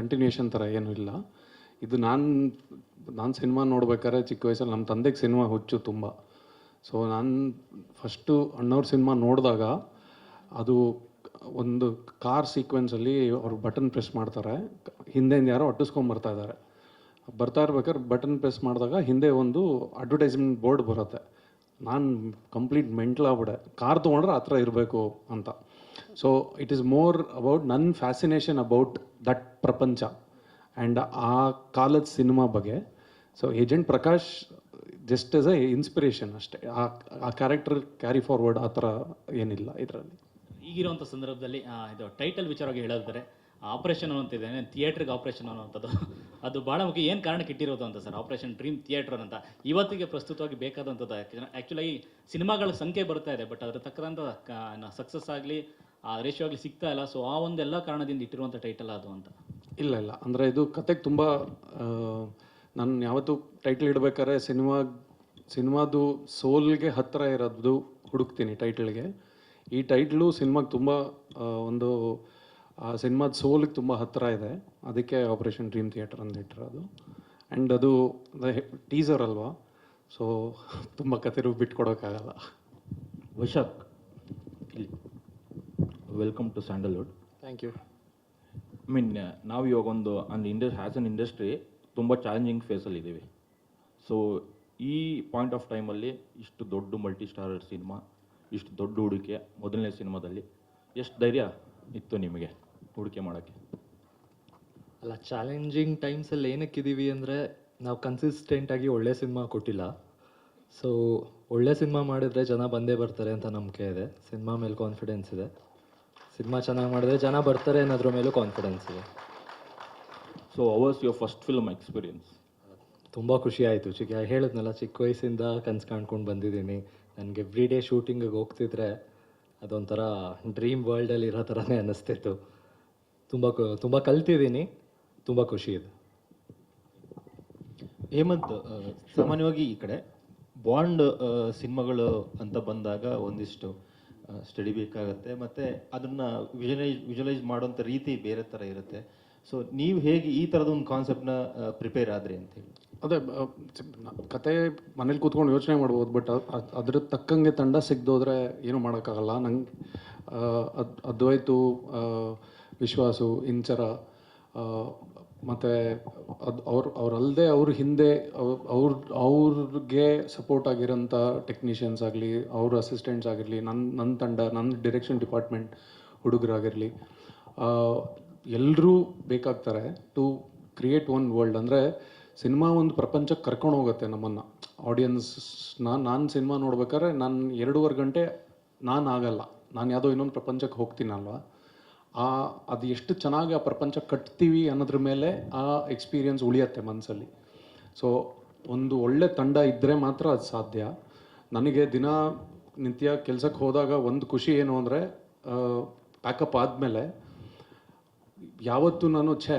Continuation ಥರ ಏನೂ ಇಲ್ಲ. ಇದು ನಾನು ಸಿನಿಮಾ ನೋಡ್ಬೇಕಾದ್ರೆ ಚಿಕ್ಕ ವಯಸ್ಸಲ್ಲಿ ನಮ್ಮ ತಂದೆಗೆ ಸಿನಿಮಾ ಹುಚ್ಚು ತುಂಬ. ಸೊ ನಾನು ಫಸ್ಟು ಅಣ್ಣವ್ರ ಸಿನಿಮಾ ನೋಡಿದಾಗ ಅದು ಒಂದು ಕಾರ್ ಸೀಕ್ವೆನ್ಸಲ್ಲಿ ಅವ್ರು ಬಟನ್ ಪ್ರೆಸ್ ಮಾಡ್ತಾರೆ, ಹಿಂದೆಯಿಂದ ಯಾರೋ ಅಟ್ಟಿಸ್ಕೊಂಬರ್ತಾ ಇದ್ದಾರೆ. ಬರ್ತಾ ಇರ್ಬೇಕಾದ್ರೆ ಬಟನ್ ಪ್ರೆಸ್ ಮಾಡಿದಾಗ ಹಿಂದೆ ಒಂದು ಅಡ್ವರ್ಟೈಸ್ಮೆಂಟ್ ಬೋರ್ಡ್ ಬರುತ್ತೆ. ನಾನು ಕಂಪ್ಲೀಟ್ ಮೆಂಟ್ಲಾಗ್ಬಿಡೆ, ಕಾರ್ ತೊಗೊಂಡ್ರೆ ಆ ಥರ ಇರಬೇಕು ಅಂತ. So it is more about ನನ್ನ ಫ್ಯಾಸಿನೇಷನ್ ಅಬೌಟ್ ದಟ್ ಪ್ರಪಂಚ ಆ್ಯಂಡ್ ಆ ಕಾಲದ ಸಿನಿಮಾ ಬಗ್ಗೆ. So agent Prakash just as A inspiration ಅಷ್ಟೇ. ಆ ಕ್ಯಾರೆಕ್ಟರ್ ಕ್ಯಾರಿ ಫಾರ್ವರ್ಡ್ ಆ ಥರ ಏನಿಲ್ಲ ಇದರಲ್ಲಿ. ಈಗಿರುವಂಥ ಸಂದರ್ಭದಲ್ಲಿ ಇದು ಟೈಟಲ್ ವಿಚಾರವಾಗಿ ಹೇಳೋದಾದ್ರೆ ಆಪರೇಷನ್ ಅನ್ನೋಂತಿದೆ, ಥಿಯೇಟ್ರಿಗೆ ಆಪರೇಷನ್ ಅನ್ನೋಂಥದ್ದು ಅದು ಭಾಳ ಮುಖ್ಯ. ಏನು ಕಾರಣಕ್ಕೆ ಇಟ್ಟಿರೋದು ಅಂತ ಸರ್ ಆಪರೇಷನ್ ಡ್ರೀಮ್ ಥಿಯೇಟ್ರ್ ಅಂತ ಇವತ್ತಿಗೆ ಪ್ರಸ್ತುತವಾಗಿ ಬೇಕಾದಂಥದ್ದು? ಆ್ಯಕ್ಚುಲಾಗಿ ಸಿನಿಮಾಗಳ ಸಂಖ್ಯೆ ಬರ್ತಾ ಇದೆ, ಬಟ್ ಅದ್ರ ತಕ್ಕಂಥ ಸಕ್ಸಸ್ ಆಗಲಿ ಆ ರೇಷಿಯೋ ಆಗಲಿ ಸಿಗ್ತಾ ಇಲ್ಲ. ಸೊ ಆ ಒಂದೆಲ್ಲ ಕಾರಣದಿಂದ ಇಟ್ಟಿರುವಂಥ ಟೈಟಲ್ ಅದು ಅಂತ. ಇಲ್ಲ ಅಂದರೆ ಇದು ಕತೆಗೆ ತುಂಬ ನಾನು ಯಾವತ್ತೂ ಟೈಟ್ಲ್ ಇಡಬೇಕಾದ್ರೆ ಸಿನಿಮಾದು ಸೋಲ್ಗೆ ಹತ್ತಿರ ಇರೋದು ಹುಡುಕ್ತೀನಿ ಟೈಟ್ಲ್ಗೆ. ಈ ಟೈಟ್ಲು ಸಿನಿಮಾಗೆ ತುಂಬ ಒಂದು ಆ ಸಿನಿಮಾದ ಸೋಲಿಗೆ ತುಂಬ ಹತ್ತಿರ ಇದೆ, ಅದಕ್ಕೆ ಆಪರೇಷನ್ ಡ್ರೀಮ್ ಥಿಯೇಟರ್ ಅಂತ ಇಟ್ಟಿರೋದು. ಆ್ಯಂಡ್ ಅದು ಟೀಸರ್ ಅಲ್ವಾ, ಸೊ ತುಂಬ ಕತೆ ಬಿಟ್ಕೊಡೋಕ್ಕಾಗಲ್ಲ. ವೈಶಾಖ್, ಇಲ್ಲಿ welcome to Sandalwood. Thank you. I mean ನಾವು ಇವಾಗ ಒಂದು ಆ್ಯಸ್ ಅನ್ ಇಂಡಸ್ಟ್ರಿ ತುಂಬ ಚಾಲೆಂಜಿಂಗ್ ಫೇಸಲ್ಲಿದ್ದೀವಿ. ಸೊ ಈ ಪಾಯಿಂಟ್ ಆಫ್ ಟೈಮಲ್ಲಿ ಇಷ್ಟು ದೊಡ್ಡ ಮಲ್ಟಿ ಸ್ಟಾರರ್ ಸಿನಿಮಾ, ಇಷ್ಟು ದೊಡ್ಡ ಹೂಡಿಕೆ ಮೊದಲನೇ ಸಿನಿಮಾದಲ್ಲಿ ಎಷ್ಟು ಧೈರ್ಯ ಇತ್ತು ನಿಮಗೆ ಹೂಡಿಕೆ ಮಾಡೋಕ್ಕೆ? ಅಲ್ಲ, ಚಾಲೆಂಜಿಂಗ್ ಟೈಮ್ಸಲ್ಲಿ ಏನಕ್ಕಿದ್ದೀವಿ ಅಂದರೆ ನಾವು ಕನ್ಸಿಸ್ಟೆಂಟಾಗಿ ಒಳ್ಳೆ ಸಿನಿಮಾ ಕೊಟ್ಟಿಲ್ಲ. ಸೊ ಒಳ್ಳೆ ಸಿನಿಮಾ ಮಾಡಿದ್ರೆ ಜನ ಬಂದೇ ಬರ್ತಾರೆ ಅಂತ ನಂಬಿಕೆ ಇದೆ. ಸಿನಿಮಾ ಮೇಲೆ ಕಾನ್ಫಿಡೆನ್ಸ್ ಇದೆ. ಸಿನಿಮಾ ಚೆನ್ನಾಗಿ ಮಾಡಿದ್ರೆ ಜನ ಬರ್ತಾರೆ ಅನ್ನೋದ್ರ ಮೇಲೂ ಕಾನ್ಫಿಡೆನ್ಸ್ ಇದೆ. So was your first film experience? ತುಂಬ ಖುಷಿ ಆಯಿತು. ಹೇಳಿದ್ನಲ್ಲ, ಚಿಕ್ಕ ವಯಸ್ಸಿಂದ ಕನ್ಸು ಕಾಣ್ಕೊಂಡು ಬಂದಿದ್ದೀನಿ. ನನಗೆ ಎವ್ರಿ ಡೇ ಶೂಟಿಂಗಿಗೆ ಹೋಗ್ತಿದ್ರೆ ಅದೊಂಥರ ಡ್ರೀಮ್ ವರ್ಲ್ಡಲ್ಲಿ ಇರೋ ಥರನೇ ಅನ್ನಿಸ್ತಿತ್ತು. ತುಂಬ ಕಲ್ತಿದ್ದೀನಿ, ತುಂಬ ಖುಷಿ ಇದೆ. ಹೇಮಂತ್, ಸಾಮಾನ್ಯವಾಗಿ ಈ ಕಡೆ ಬಾಂಡ್ ಸಿನಿಮಾಗಳು ಅಂತ ಬಂದಾಗ ಒಂದಿಷ್ಟು ಸ್ಟಡಿ ಬೇಕಾಗುತ್ತೆ, ಮತ್ತು ಅದನ್ನು ವಿಜುವಲೈಸ್ ಮಾಡೋಂಥ ರೀತಿ ಬೇರೆ ಥರ ಇರುತ್ತೆ. ಸೊ ನೀವು ಹೇಗೆ ಈ ಥರದ ಒಂದು ಕಾನ್ಸೆಪ್ಟನ್ನ ಪ್ರಿಪೇರ್ ಆದ್ರಿ ಅಂತ ಹೇಳಿ? ಅದೇ ಕತೆ ಮನೇಲಿ ಕೂತ್ಕೊಂಡು ಯೋಚನೆ ಮಾಡ್ಬೋದು, ಬಟ್ ಅದ್ರ ತಕ್ಕಂಗೆ ತಂಡ ಸಿಗ್ದೋದ್ರೆ ಏನೂ ಮಾಡೋಕ್ಕಾಗಲ್ಲ. ನಂಗೆ ಅದ್ವೈತು, ವಿಶ್ವಾಸು, ಇಂಚರ ಮತ್ತು ಅವರಲ್ಲದೆ ಅವ್ರ ಹಿಂದೆ ಅವ್ರಿಗೆ ಸಪೋರ್ಟ್ ಆಗಿರೋಂಥ ಟೆಕ್ನಿಷಿಯನ್ಸ್ ಆಗಲಿ, ಅವ್ರ ಅಸಿಸ್ಟೆಂಟ್ಸ್ ಆಗಿರಲಿ, ನನ್ನ ತಂಡ, ನನ್ನ ಡೈರೆಕ್ಷನ್ ಡಿಪಾರ್ಟ್ಮೆಂಟ್ ಹುಡುಗರಾಗಿರಲಿ, ಎಲ್ಲರೂ ಬೇಕಾಗ್ತಾರೆ ಟು ಕ್ರಿಯೇಟ್ ಒನ್ ವರ್ಲ್ಡ್. ಅಂದರೆ ಸಿನಿಮಾ ಒಂದು ಪ್ರಪಂಚಕ್ಕೆ ಕರ್ಕೊಂಡು ಹೋಗುತ್ತೆ ನಮ್ಮನ್ನು, ಆಡಿಯನ್ಸ್ನ. ನಾನು ಸಿನಿಮಾ ನೋಡ್ಬೇಕಾದ್ರೆ ನಾನು 2.5 ಗಂಟೆ ಆಗಲ್ಲ, ನಾನು ಯಾವುದೋ ಇನ್ನೊಂದು ಪ್ರಪಂಚಕ್ಕೆ ಹೋಗ್ತೀನಲ್ವ. ಅದು ಎಷ್ಟು ಚೆನ್ನಾಗಿ ಆ ಪ್ರಪಂಚ ಕಟ್ತೀವಿ ಅನ್ನೋದ್ರ ಮೇಲೆ ಆ ಎಕ್ಸ್ಪೀರಿಯನ್ಸ್ ಉಳಿಯತ್ತೆ ಮನಸ್ಸಲ್ಲಿ. ಸೊ ಒಂದು ಒಳ್ಳೆ ತಂಡ ಇದ್ದರೆ ಮಾತ್ರ ಅದು ಸಾಧ್ಯ. ನನಗೆ ನಿತ್ಯ ಕೆಲಸಕ್ಕೆ ಹೋದಾಗ ಒಂದು ಖುಷಿ ಏನು ಅಂದರೆ, ಪ್ಯಾಕಪ್ ಆದಮೇಲೆ ಯಾವತ್ತೂ ನಾನು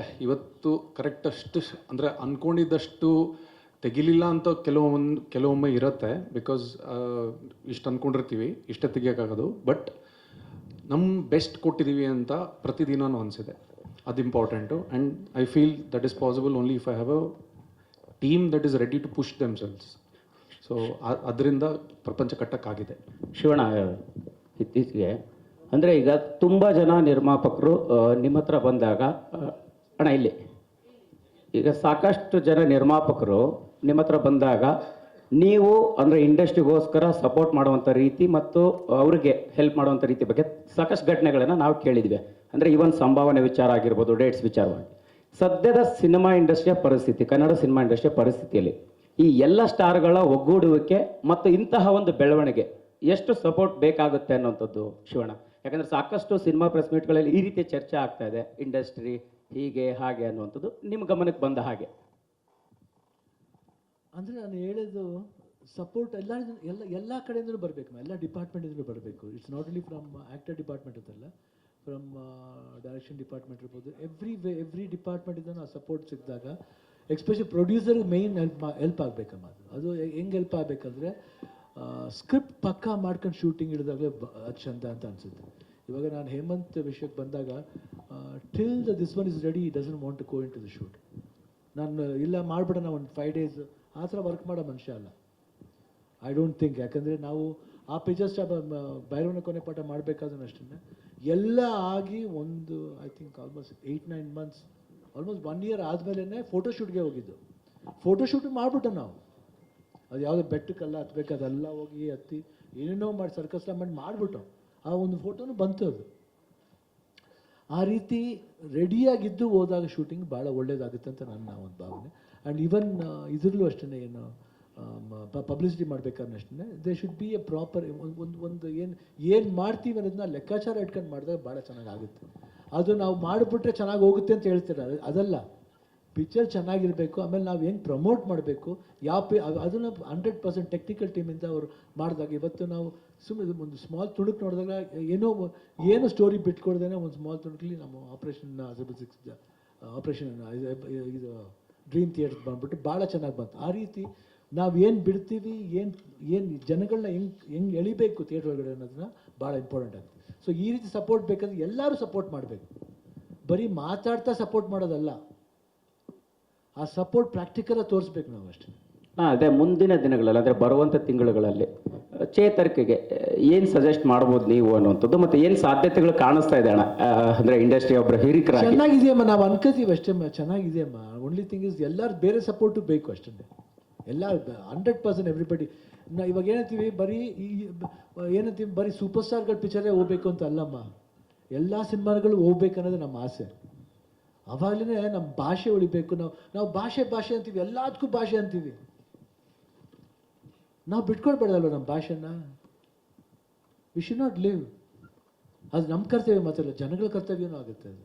ಇವತ್ತು ಕರೆಕ್ಟಷ್ಟು ಅಂದರೆ ಅಂದ್ಕೊಂಡಿದ್ದಷ್ಟು ತೆಗಿಲಿಲ್ಲ ಅಂತ ಕೆಲವೊಮ್ಮೆ ಇರುತ್ತೆ. ಬಿಕಾಸ್ ಇಷ್ಟು ಅಂದ್ಕೊಂಡಿರ್ತೀವಿ, ಇಷ್ಟೇ ತೆಗಿಯೋಕ್ಕಾಗೋದು, ಬಟ್ ನಮ್ಮ ಬೆಸ್ಟ್ ಕೊಟ್ಟಿದ್ದೀವಿ ಅಂತ ಪ್ರತಿದಿನವೂ ಅನಿಸಿದೆ. ಅದು important. And I feel that is possible only if I have a team that is ready to push themselves. So ಅದರಿಂದ ಪ್ರಪಂಚ ಕಟ್ಟಕ್ಕಾಗಿದೆ. ಶಿವಣ್ಣ, ಇತ್ತೀಚೆಗೆ ಅಂದರೆ ಈಗ ತುಂಬ ಜನ ನಿರ್ಮಾಪಕರು ನಿಮ್ಮ ಹತ್ರ ಬಂದಾಗ, ಅಣ್ಣ ಇಲ್ಲಿ ಈಗ ಸಾಕಷ್ಟು ಜನ ನಿರ್ಮಾಪಕರು ನಿಮ್ಮ ಹತ್ರ ಬಂದಾಗ ನೀವು ಅಂದರೆ ಇಂಡಸ್ಟ್ರಿಗೋಸ್ಕರ ಸಪೋರ್ಟ್ ಮಾಡುವಂಥ ರೀತಿ ಮತ್ತು ಅವರಿಗೆ ಹೆಲ್ಪ್ ಮಾಡುವಂಥ ರೀತಿ ಬಗ್ಗೆ ಸಾಕಷ್ಟು ಘಟನೆಗಳನ್ನು ನಾವು ಕೇಳಿದ್ವಿ. ಅಂದರೆ ಇವನ್ ಸಂಭಾವನೆ ವಿಚಾರ ಆಗಿರ್ಬೋದು, ಡೇಟ್ಸ್ ವಿಚಾರವಾಗಿ. ಸದ್ಯದ ಸಿನಿಮಾ ಇಂಡಸ್ಟ್ರಿಯ ಪರಿಸ್ಥಿತಿ, ಕನ್ನಡ ಸಿನಿಮಾ ಇಂಡಸ್ಟ್ರಿಯ ಪರಿಸ್ಥಿತಿಯಲ್ಲಿ ಈ ಎಲ್ಲ ಸ್ಟಾರ್ಗಳ ಒಗ್ಗೂಡುವಿಕೆ ಮತ್ತು ಇಂತಹ ಒಂದು ಬೆಳವಣಿಗೆ ಎಷ್ಟು ಸಪೋರ್ಟ್ ಬೇಕಾಗುತ್ತೆ ಅನ್ನೋಂಥದ್ದು ಶಿವಣ್ಣ? ಯಾಕಂದರೆ ಸಾಕಷ್ಟು ಸಿನಿಮಾ ಪ್ರೆಸ್ ಮೀಟ್ಗಳಲ್ಲಿ ಈ ರೀತಿ ಚರ್ಚೆ ಆಗ್ತಾ ಇದೆ, ಇಂಡಸ್ಟ್ರಿ ಹೀಗೆ ಹಾಗೆ ಅನ್ನುವಂಥದ್ದು ನಿಮ್ಮ ಗಮನಕ್ಕೆ ಬಂದ ಹಾಗೆ. ಅಂದರೆ ನಾನು ಹೇಳಿದ್ದು ಸಪೋರ್ಟ್ ಎಲ್ಲ ಕಡೆಯಿಂದಲೂ ಬರಬೇಕು, ಎಲ್ಲ ಡಿಪಾರ್ಟ್ಮೆಂಟಿಂದಲೂ ಬರಬೇಕು. It's not only from actor department ಅಂತಲ್ಲ, ಫ್ರಮ್ ಡೈರೆಕ್ಷನ್ ಡಿಪಾರ್ಟ್ಮೆಂಟ್ ಇರ್ಬೋದು, ಎವ್ರಿ ಡಿಪಾರ್ಟ್ಮೆಂಟಿಂದ ಆ ಸಪೋರ್ಟ್ ಸಿಕ್ಕಿದಾಗ ಎಕ್ಸ್ಪೆಷಲಿ ಪ್ರೊಡ್ಯೂಸರ್ಗೆ ಮೇಯ್ನ್ ಹೆಲ್ಪ್ ಆಗಬೇಕಮ್ಮ. ಅದು ಹೆಂಗೆ ಹೆಲ್ಪ್ ಆಗಬೇಕಂದ್ರೆ ಸ್ಕ್ರಿಪ್ಟ್ ಪಕ್ಕಾ ಮಾಡ್ಕೊಂಡು ಶೂಟಿಂಗ್ ಹಿಡಿದಾಗಲೇ ಅದು ಚಂದ ಅಂತ ಅನಿಸುತ್ತೆ. ಇವಾಗ ನಾನು ಹೇಮಂತ್ ವಿಷಯಕ್ಕೆ ಬಂದಾಗ till this one is ready doesn't want to go into the shoot. ನಾನು ಇಲ್ಲ ಮಾಡಿಬಿಡೋಣ ಒಂದು 5 days ಆ ಥರ ವರ್ಕ್ ಮಾಡೋ ಮನುಷ್ಯ ಅಲ್ಲ. I don't think. ಯಾಕಂದರೆ ನಾವು ಆ ಪಿಕ್ಚರ್ಸ್ ಭೈರವನ ಕೊನೆ ಪಾಠ ಮಾಡಬೇಕಾದ್ರೂ ಅಷ್ಟೇ ಎಲ್ಲ ಆಗಿ ಒಂದು I think almost 8-9 months, almost 1 year ಆದಮೇಲೆ ಫೋಟೋಶೂಟ್ಗೆ ಹೋಗಿದ್ದು. ಫೋಟೋಶೂಟ್ ಮಾಡಿಬಿಟ್ಟು ನಾವು ಅದು ಯಾವುದೋ ಬೆಟ್ಟಕ್ಕೆಲ್ಲ ಹತ್ಬೇಕು, ಅದೆಲ್ಲ ಹೋಗಿ ಹತ್ತಿ ಏನೇನೋ ಮಾಡಿ ಸರ್ಕಸ್ ಮಾಡಿ ಮಾಡಿಬಿಟ್ಟು ಆ ಒಂದು ಫೋಟೋನು ಬಂತು. ಅದು ಆ ರೀತಿ ರೆಡಿಯಾಗಿದ್ದು ಹೋದಾಗ ಶೂಟಿಂಗ್ ಭಾಳ ಒಳ್ಳೇದಾಗುತ್ತೆ ಅಂತ ನನ್ನ ಒಂದು ಭಾವನೆ. ಆ್ಯಂಡ್ ಈವನ್ ಇದರಲ್ಲೂ ಅಷ್ಟೇ, ಏನು ಪಬ್ಲಿಸಿಟಿ ಮಾಡಬೇಕಾದ್ರೆ ಅಷ್ಟೇ they should be A proper ಒಂದು ಏನು ಮಾಡ್ತೀವಿ ಅನ್ನೋದನ್ನ ಲೆಕ್ಕಾಚಾರ ಇಟ್ಕೊಂಡು ಮಾಡಿದಾಗ ಭಾಳ ಚೆನ್ನಾಗಾಗುತ್ತೆ. ಅದು ನಾವು ಮಾಡಿಬಿಟ್ರೆ ಚೆನ್ನಾಗಿ ಹೋಗುತ್ತೆ ಅಂತ ಹೇಳ್ತಾರೆ, ಅದಲ್ಲ. ಪಿಕ್ಚರ್ ಚೆನ್ನಾಗಿರಬೇಕು, ಆಮೇಲೆ ನಾವು ಹೆಂಗೆ ಪ್ರಮೋಟ್ ಮಾಡಬೇಕು, ಅದನ್ನು 100% ಟೆಕ್ನಿಕಲ್ ಟೀಮಿಂದ ಅವರು ಮಾಡಿದಾಗ. ಇವತ್ತು ನಾವು ಸುಮ್ಮನೆ ಒಂದು ಸ್ಮಾಲ್ ತುಣುಕು ನೋಡಿದಾಗ ಏನು ಸ್ಟೋರಿ ಬಿಟ್ಕೊಡ್ದೇನೆ ಒಂದು ಸ್ಮಾಲ್ ತುಣುಕಲ್ಲಿ ನಮ್ಮ ಆಪ್ರೇಷನ್ ಇದು ಡ್ರೀಮ್ ಥಿಯೇಟರ್ ಬಂದ್ಬಿಟ್ಟು ಭಾಳ ಚೆನ್ನಾಗಿ ಬಂತು. ಆ ರೀತಿ ನಾವು ಏನು ಬಿಡ್ತೀವಿ, ಏನು ಜನಗಳನ್ನ ಹೆಂಗೆ ಎಳಿಬೇಕು ಥಿಯೇಟ್ರ್ ಒಳಗಡೆ ಅನ್ನೋದನ್ನ ಭಾಳ ಇಂಪಾರ್ಟೆಂಟ್ ಆಗುತ್ತೆ. ಸೊ ಈ ರೀತಿ ಸಪೋರ್ಟ್ ಬೇಕಂದ್ರೆ ಎಲ್ಲರೂ ಸಪೋರ್ಟ್ ಮಾಡಬೇಕು, ಬರೀ ಮಾತಾಡ್ತಾ ಸಪೋರ್ಟ್ ಮಾಡೋದಲ್ಲ, ಆ ಸಪೋರ್ಟ್ ಪ್ರಾಕ್ಟಿಕಲಾಗಿ ತೋರಿಸ್ಬೇಕು ನಾವು ಅಷ್ಟೇ. ಅದೇ ಮುಂದಿನ ದಿನಗಳಲ್ಲಿ ಅಂದರೆ ಬರುವಂಥ ತಿಂಗಳುಗಳಲ್ಲಿ ಚೇತರಿಕೆಗೆ ಏನು ಸಜೆಸ್ಟ್ ಮಾಡ್ಬೋದು ನೀವು ಅನ್ನುವಂಥದ್ದು, ಮತ್ತು ಏನು ಸಾಧ್ಯತೆಗಳು ಕಾಣಿಸ್ತಾ ಇದೆ ಅಣ್ಣ, ಅಂದರೆ ಇಂಡಸ್ಟ್ರಿ ಒಬ್ಬರು ಹಿರಿಕರಾಗಿ? ಚೆನ್ನಾಗಿದೆಯಮ್ಮ, ನಾವು ಅನ್ಕೋತೀವಿ ಅಷ್ಟೇ, ಚೆನ್ನಾಗಿದೆಯಮ್ಮ. ಓನ್ಲಿ ಥಿಂಗ್ ಇಸ್ ಎಲ್ಲರೂ ಬೇರೆ ಸಪೋರ್ಟು ಬೇಕು ಅಷ್ಟೇ. ಎಲ್ಲ 100% ಎವ್ರಿಬಡಿ. ಇವಾಗ ಏನಂತೀವಿ, ಬರೀ ಸೂಪರ್ ಸ್ಟಾರ್ಗಳ ಪಿಕ್ಚರೇ ಹೋಗ್ಬೇಕು ಅಂತ ಅಲ್ಲಮ್ಮ, ಎಲ್ಲ ಸಿನಿಮಾಗಳು ಹೋಗ್ಬೇಕು ಅನ್ನೋದು ನಮ್ಮ ಆಸೆ. ಅವಾಗಲೇ ನಮ್ಮ ಭಾಷೆ ಉಳಿಬೇಕು. ನಾವು ಭಾಷೆ ಅಂತೀವಿ, ಎಲ್ಲದಕ್ಕೂ ಭಾಷೆ ಅಂತೀವಿ. ನಾವು ಬಿಟ್ಕೊಳ್ಬೇಡಲ್ವ ನಮ್ಮ ಭಾಷೆನ. We should not leave. ಅದು ನಮ್ಮ ಕರ್ತವ್ಯ ಮಾತ್ರಲ್ಲ, ಜನಗಳ ಕರ್ತವ್ಯನೂ ಆಗುತ್ತೆ. ಅದು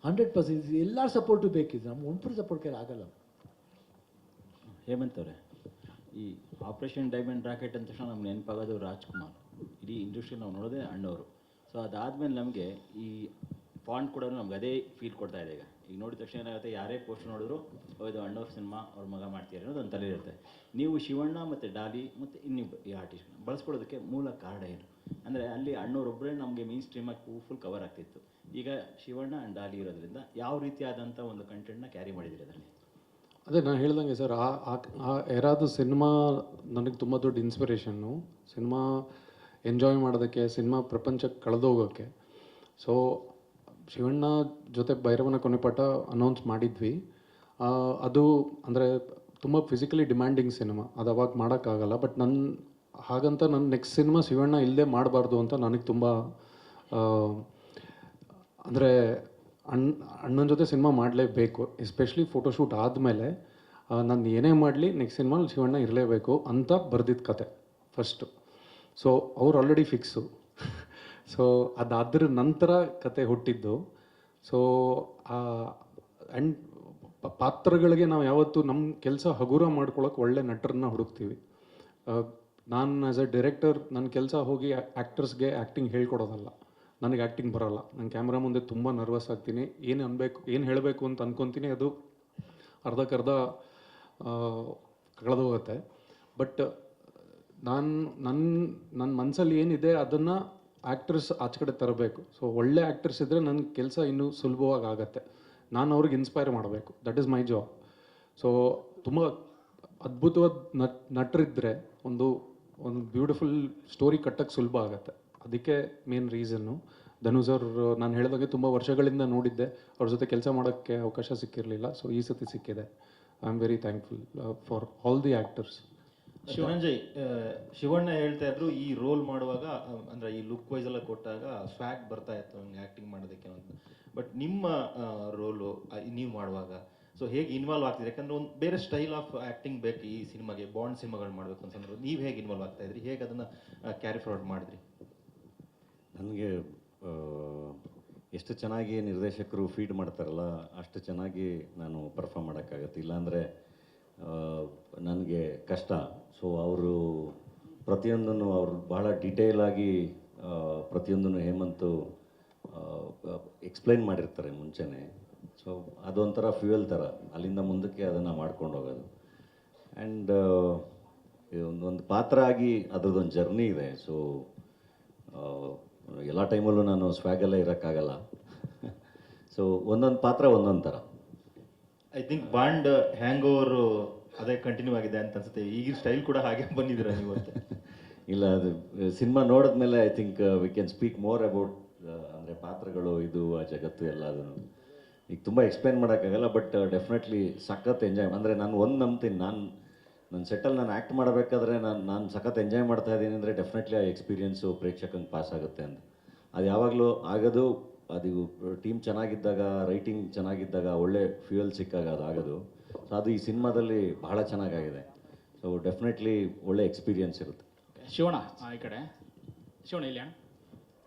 100% ಎಲ್ಲರ ಸಪೋರ್ಟು ಬೇಕಿದೆ, ನಮ್ಮ ಒಬ್ಬರು ಸಪೋರ್ಟ್ ಕೈ ಆಗಲ್ಲ. ಹೇಮಂತ್ ಅವರೇ, ಈ ಆಪರೇಷನ್ ಡೈಮಂಡ್ ರಾಕೆಟ್ ಅಂದ ತಕ್ಷಣ ನಮ್ಗೆ ನೆನಪಾಗೋದು ರಾಜ್ಕುಮಾರ್. ಇಡೀ ಇಂಡಸ್ಟ್ರಿ ನಾವು ನೋಡೋದೇ ಅಣ್ಣವರು. ಸೊ ಅದಾದಮೇಲೆ ನಮಗೆ ಈ ಫಾಂಟ್ ಕೂಡ ನಮ್ಗೆ ಅದೇ ಫೀಲ್ ಕೊಡ್ತಾ ಇದೆ. ಈಗ ನೋಡಿದ ತಕ್ಷಣ ಏನಾಗುತ್ತೆ, ಯಾರೇ ಪೋಸ್ಟ್ ನೋಡಿದ್ರು ಇದು ಅಣ್ಣವ್ರ ಸಿನಿಮಾ, ಅವ್ರ ಮಗ ಮಾಡ್ತೀರಿ ಅನ್ನೋದು ಒಂದು ತಲೆ ಇರುತ್ತೆ. ನೀವು ಶಿವಣ್ಣ ಮತ್ತು ಡಾಲಿ ಮತ್ತು ಇನ್ನಿಬ್ಬ ಈ ಆರ್ಟಿಸ್ಟ್ ಬಳಸ್ಕೊಳ್ಳೋದಕ್ಕೆ ಮೂಲ ಕಾರಣ ಏನು? ಅಂದರೆ ಅಲ್ಲಿ ಅಣ್ಣವ್ರೊಬ್ಬರೇ ನಮಗೆ ಮೇನ್ ಸ್ಟ್ರೀಮಾಗಿ ಫುಲ್ ಕವರ್ ಆಗ್ತಿತ್ತು. ಈಗ ಶಿವಣ್ಣ ಆ್ಯಂಡ್ ಡಾಲಿ ಇರೋದ್ರಿಂದ ಯಾವ ರೀತಿಯಾದಂಥ ಒಂದು ಕಂಟೆಂಟ್ನ ಕ್ಯಾರಿ ಮಾಡಿದ್ದೀರಿ ಅದರಲ್ಲಿ? ಅದೇ ನಾನು ಹೇಳ್ದಂಗೆ ಸರ್, ಆ ಎರಾದು ಸಿನಿಮಾ ನನಗೆ ತುಂಬ ದೊಡ್ಡ ಇನ್ಸ್ಪಿರೇಷನ್ನು. ಸಿನಿಮಾ ಎಂಜಾಯ್ ಮಾಡೋದಕ್ಕೆ, ಸಿನಿಮಾ ಪ್ರಪಂಚಕ್ಕೆ ಕಳೆದೋಗೋಕ್ಕೆ. ಸೊ ಶಿವಣ್ಣ ಜೊತೆ ಭೈರವನ ಕೊನೆಪಾಠ ಅನೌನ್ಸ್ ಮಾಡಿದ್ವಿ. ಅದು ಅಂದರೆ ತುಂಬ ಫಿಸಿಕಲಿ ಡಿಮ್ಯಾಂಡಿಂಗ್ ಸಿನಿಮಾ, ಅದು ಅವಾಗ ಮಾಡೋಕ್ಕಾಗಲ್ಲ. ಬಟ್ ಹಾಗಂತ ನನ್ನ ನೆಕ್ಸ್ಟ್ ಸಿನಿಮಾ ಶಿವಣ್ಣ ಇಲ್ಲದೆ ಮಾಡಬಾರ್ದು ಅಂತ ನನಗೆ ತುಂಬ ಅಂದರೆ ಅಣ್ಣನ ಜೊತೆ ಸಿನಿಮಾ ಮಾಡಲೇಬೇಕು. ಎಸ್ಪೆಷಲಿ ಫೋಟೋಶೂಟ್ ಆದಮೇಲೆ ನಾನು ಏನೇ ಮಾಡಲಿ ನೆಕ್ಸ್ಟ್ ಸಿನಿಮಾಲಿ ಶಿವಣ್ಣ ಇರಲೇಬೇಕು ಅಂತ ಬರೆದಿದ್ದ ಕತೆ ಫಸ್ಟು. ಸೊ ಅವ್ರು ಆಲ್ರೆಡಿ ಫಿಕ್ಸು. ಸೊ ಅದಾದ್ರ ನಂತರ ಕತೆ ಹುಟ್ಟಿದ್ದು. ಸೊ ಆ್ಯಂಡ್ ಪಾತ್ರಗಳಿಗೆ ನಾವು ಯಾವತ್ತೂ ನಮ್ಮ ಕೆಲಸ ಹಗುರ ಮಾಡ್ಕೊಳಕ್ಕೆ ಒಳ್ಳೆ ನಟರನ್ನ ಹುಡುಕ್ತೀವಿ. ನಾನು ಆ್ಯಸ್ ಎ ಡೈರೆಕ್ಟರ್ ನನ್ನ ಕೆಲಸ ಹೋಗಿ ಆ್ಯಕ್ಟರ್ಸ್ಗೆ ಆ್ಯಕ್ಟಿಂಗ್ ಹೇಳ್ಕೊಡೋದಲ್ಲ. ನನಗೆ ಆ್ಯಕ್ಟಿಂಗ್ ಬರೋಲ್ಲ. ನಾನು ಕ್ಯಾಮ್ರಾ ಮುಂದೆ ತುಂಬ ನರ್ವಸ್ ಆಗ್ತೀನಿ. ಏನು ಹೇಳಬೇಕು ಅಂತ ಅಂದ್ಕೊತೀನಿ, ಅದು ಅರ್ಧಕ್ಕರ್ಧ ಕಳೆದೋಗುತ್ತೆ. ಬಟ್ ನನ್ನ ಮನಸ್ಸಲ್ಲಿ ಏನಿದೆ ಅದನ್ನು ಆ್ಯಕ್ಟರ್ಸ್ ಆಚೆ ಕಡೆ ತರಬೇಕು. ಸೊ ಒಳ್ಳೆ ಆ್ಯಕ್ಟರ್ಸ್ ಇದ್ದರೆ ನನ್ನ ಕೆಲಸ ಇನ್ನೂ ಸುಲಭವಾಗಿ ಆಗುತ್ತೆ. ನಾನು ಅವ್ರಿಗೆ ಇನ್ಸ್ಪೈರ್ ಮಾಡಬೇಕು. That is my job. So ತುಂಬ ಅದ್ಭುತವಾದ ನಟರಿದ್ದರೆ ಒಂದು ಬ್ಯೂಟಿಫುಲ್ ಸ್ಟೋರಿ ಕಟ್ಟಕ್ಕೆ ಸುಲಭ ಆಗುತ್ತೆ. ಅದಕ್ಕೆ ಮೇನ್ ರೀಸನ್ನು. ಧನುಷ್ ಅವರು ನಾನು ಹೇಳಿದಾಗೆ ತುಂಬ ವರ್ಷಗಳಿಂದ ನೋಡಿದ್ದೆ, ಅವ್ರ ಜೊತೆ ಕೆಲಸ ಮಾಡೋಕ್ಕೆ ಅವಕಾಶ ಸಿಕ್ಕಿರಲಿಲ್ಲ. ಸೊ ಈ ಸತಿ ಸಿಕ್ಕಿದೆ. I am very thankful for all the actors. Shivaranjay, Shivanna ಹೇಳ್ತಾ ಇದ್ರು ಈ ರೋಲ್ ಮಾಡುವಾಗ, ಅಂದರೆ ಈ ಲುಕ್ ವೈಸ್ ಎಲ್ಲ ಕೊಟ್ಟಾಗ ಸ್ವ್ಯಾಗ್ ಬರ್ತಾ ಇತ್ತು ಹಂಗೆ ಆ್ಯಕ್ಟಿಂಗ್ ಮಾಡೋದಕ್ಕೆ ಅಂತ. ಬಟ್ ನಿಮ್ಮ ರೋಲು ನೀವು ಮಾಡುವಾಗ ಸೊ ಹೇಗೆ ಇನ್ವಾಲ್ವ್ ಆಗ್ತಿದೆ? ಯಾಕಂದರೆ ಒಂದು ಬೇರೆ ಸ್ಟೈಲ್ ಆಫ್ ಆ್ಯಕ್ಟಿಂಗ್ ಬೇಕು ಈ ಸಿನಿಮಾಗೆ. ಬಾಂಡ್ ಸಿನಿಮಾಗಳು ಮಾಡಬೇಕು ಅಂತಂದ್ರೆ ನೀವು ಹೇಗೆ ಇನ್ವಾಲ್ವ್ ಆಗ್ತಾ ಇದ್ರಿ, ಹೇಗೆ ಅದನ್ನು ಕ್ಯಾರಿ ಫಾರ್ವರ್ಡ್ ಮಾಡಿದ್ರಿ? ನನಗೆ ಎಷ್ಟು ಚೆನ್ನಾಗಿ ನಿರ್ದೇಶಕರು ಫೀಡ್ ಮಾಡ್ತಾರಲ್ಲ ಅಷ್ಟು ಚೆನ್ನಾಗಿ ನಾನು ಪರ್ಫಾರ್ಮ್ ಮಾಡೋಕ್ಕಾಗತ್ತೆ. ಇಲ್ಲಾಂದರೆ ನನಗೆ ಕಷ್ಟ. ಸೊ ಅವರು ಪ್ರತಿಯೊಂದನ್ನು ಅವರು ಬಹಳ ಡೀಟೇಲಾಗಿ ಪ್ರತಿಯೊಂದನ್ನು ಹೇಮಂತು ಎಕ್ಸ್ಪ್ಲೈನ್ ಮಾಡಿರ್ತಾರೆ ಮುಂಚೆನೇ. ಸೊ ಅದೊಂಥರ ಫ್ಯೂಯಲ್ ಥರ, ಅಲ್ಲಿಂದ ಮುಂದಕ್ಕೆ ಅದನ್ನು ಮಾಡ್ಕೊಂಡು ಹೋಗೋದು. ಆ್ಯಂಡ್ ಒಂದು ಪಾತ್ರ ಆಗಿ ಅದರದ್ದೊಂದು ಜರ್ನಿ ಇದೆ. ಸೊ ಎಲ್ಲ ಟೈಮಲ್ಲೂ ನಾನು ಸ್ವ್ಯಾಗಲ್ಲೇ ಇರೋಕ್ಕಾಗಲ್ಲ. ಸೊ ಒಂದೊಂದು ಪಾತ್ರ ಒಂದೊಂದು ಥರ. I think bond hang over ಅದೇ ಕಂಟಿನ್ಯೂ ಆಗಿದೆ ಅಂತ ಅನ್ಸುತ್ತೆ. ಈಗಿನ ಸ್ಟೈಲ್ ಕೂಡ ಹಾಗೆ ಬಂದಿದ್ದೀರಾ ನೀವು ಅಂತ. ಇಲ್ಲ, ಅದು ಸಿನಿಮಾ ನೋಡಿದ್ಮೇಲೆ I think we can speak more about ಅಂದರೆ ಪಾತ್ರಗಳು, ಇದು ಆ ಜಗತ್ತು ಎಲ್ಲ. ಅದನ್ನು ಈಗ ತುಂಬ ಎಕ್ಸ್ಪ್ಲೈನ್ ಮಾಡೋಕ್ಕಾಗಲ್ಲ, ಬಟ್ ಡೆಫಿನೆಟ್ಲಿ ಸಖತ್ ಎಂಜಾಯ್. ಅಂದರೆ ನಾನು ಒಂದು ನಂಬ್ತೀನಿ, ನನ್ನ ಸೆಟ್ಟಲ್ಲಿ ನಾನು ಆ್ಯಕ್ಟ್ ಮಾಡಬೇಕಾದ್ರೆ ನಾನು ಸಖತ್ ಎಂಜಾಯ್ ಮಾಡ್ತಾ ಇದ್ದೀನಿ ಅಂದರೆ ಡೆಫಿನೆಟ್ಲಿ ಆ ಎಕ್ಸ್ಪೀರಿಯೆನ್ಸು ಪ್ರೇಕ್ಷಕಂಗೆ ಪಾಸ್ ಆಗುತ್ತೆ ಅಂತ. ಅದು ಯಾವಾಗಲೂ ಆಗೋದು, ಅದು ಟೀಮ್ ಚೆನ್ನಾಗಿದ್ದಾಗ, ರೈಟಿಂಗ್ ಚೆನ್ನಾಗಿದ್ದಾಗ, ಒಳ್ಳೆ ಫ್ಯೂಯಲ್ ಸಿಕ್ಕಾಗ ಅದು ಆಗೋದು. ಸೊ ಅದು ಈ ಸಿನಿಮಾದಲ್ಲಿ ಬಹಳ ಚೆನ್ನಾಗಾಗಿದೆ. ಸೊ ಡೆಫಿನೆಟ್ಲಿ ಒಳ್ಳೆ ಎಕ್ಸ್ಪೀರಿಯೆನ್ಸ್ ಇರುತ್ತೆ. ಶಿವಣ್ಣ ಈ ಕಡೆ. ಶಿವಣ್ಣ ಇಲ್ಲಿ ಅಣ್ಣ.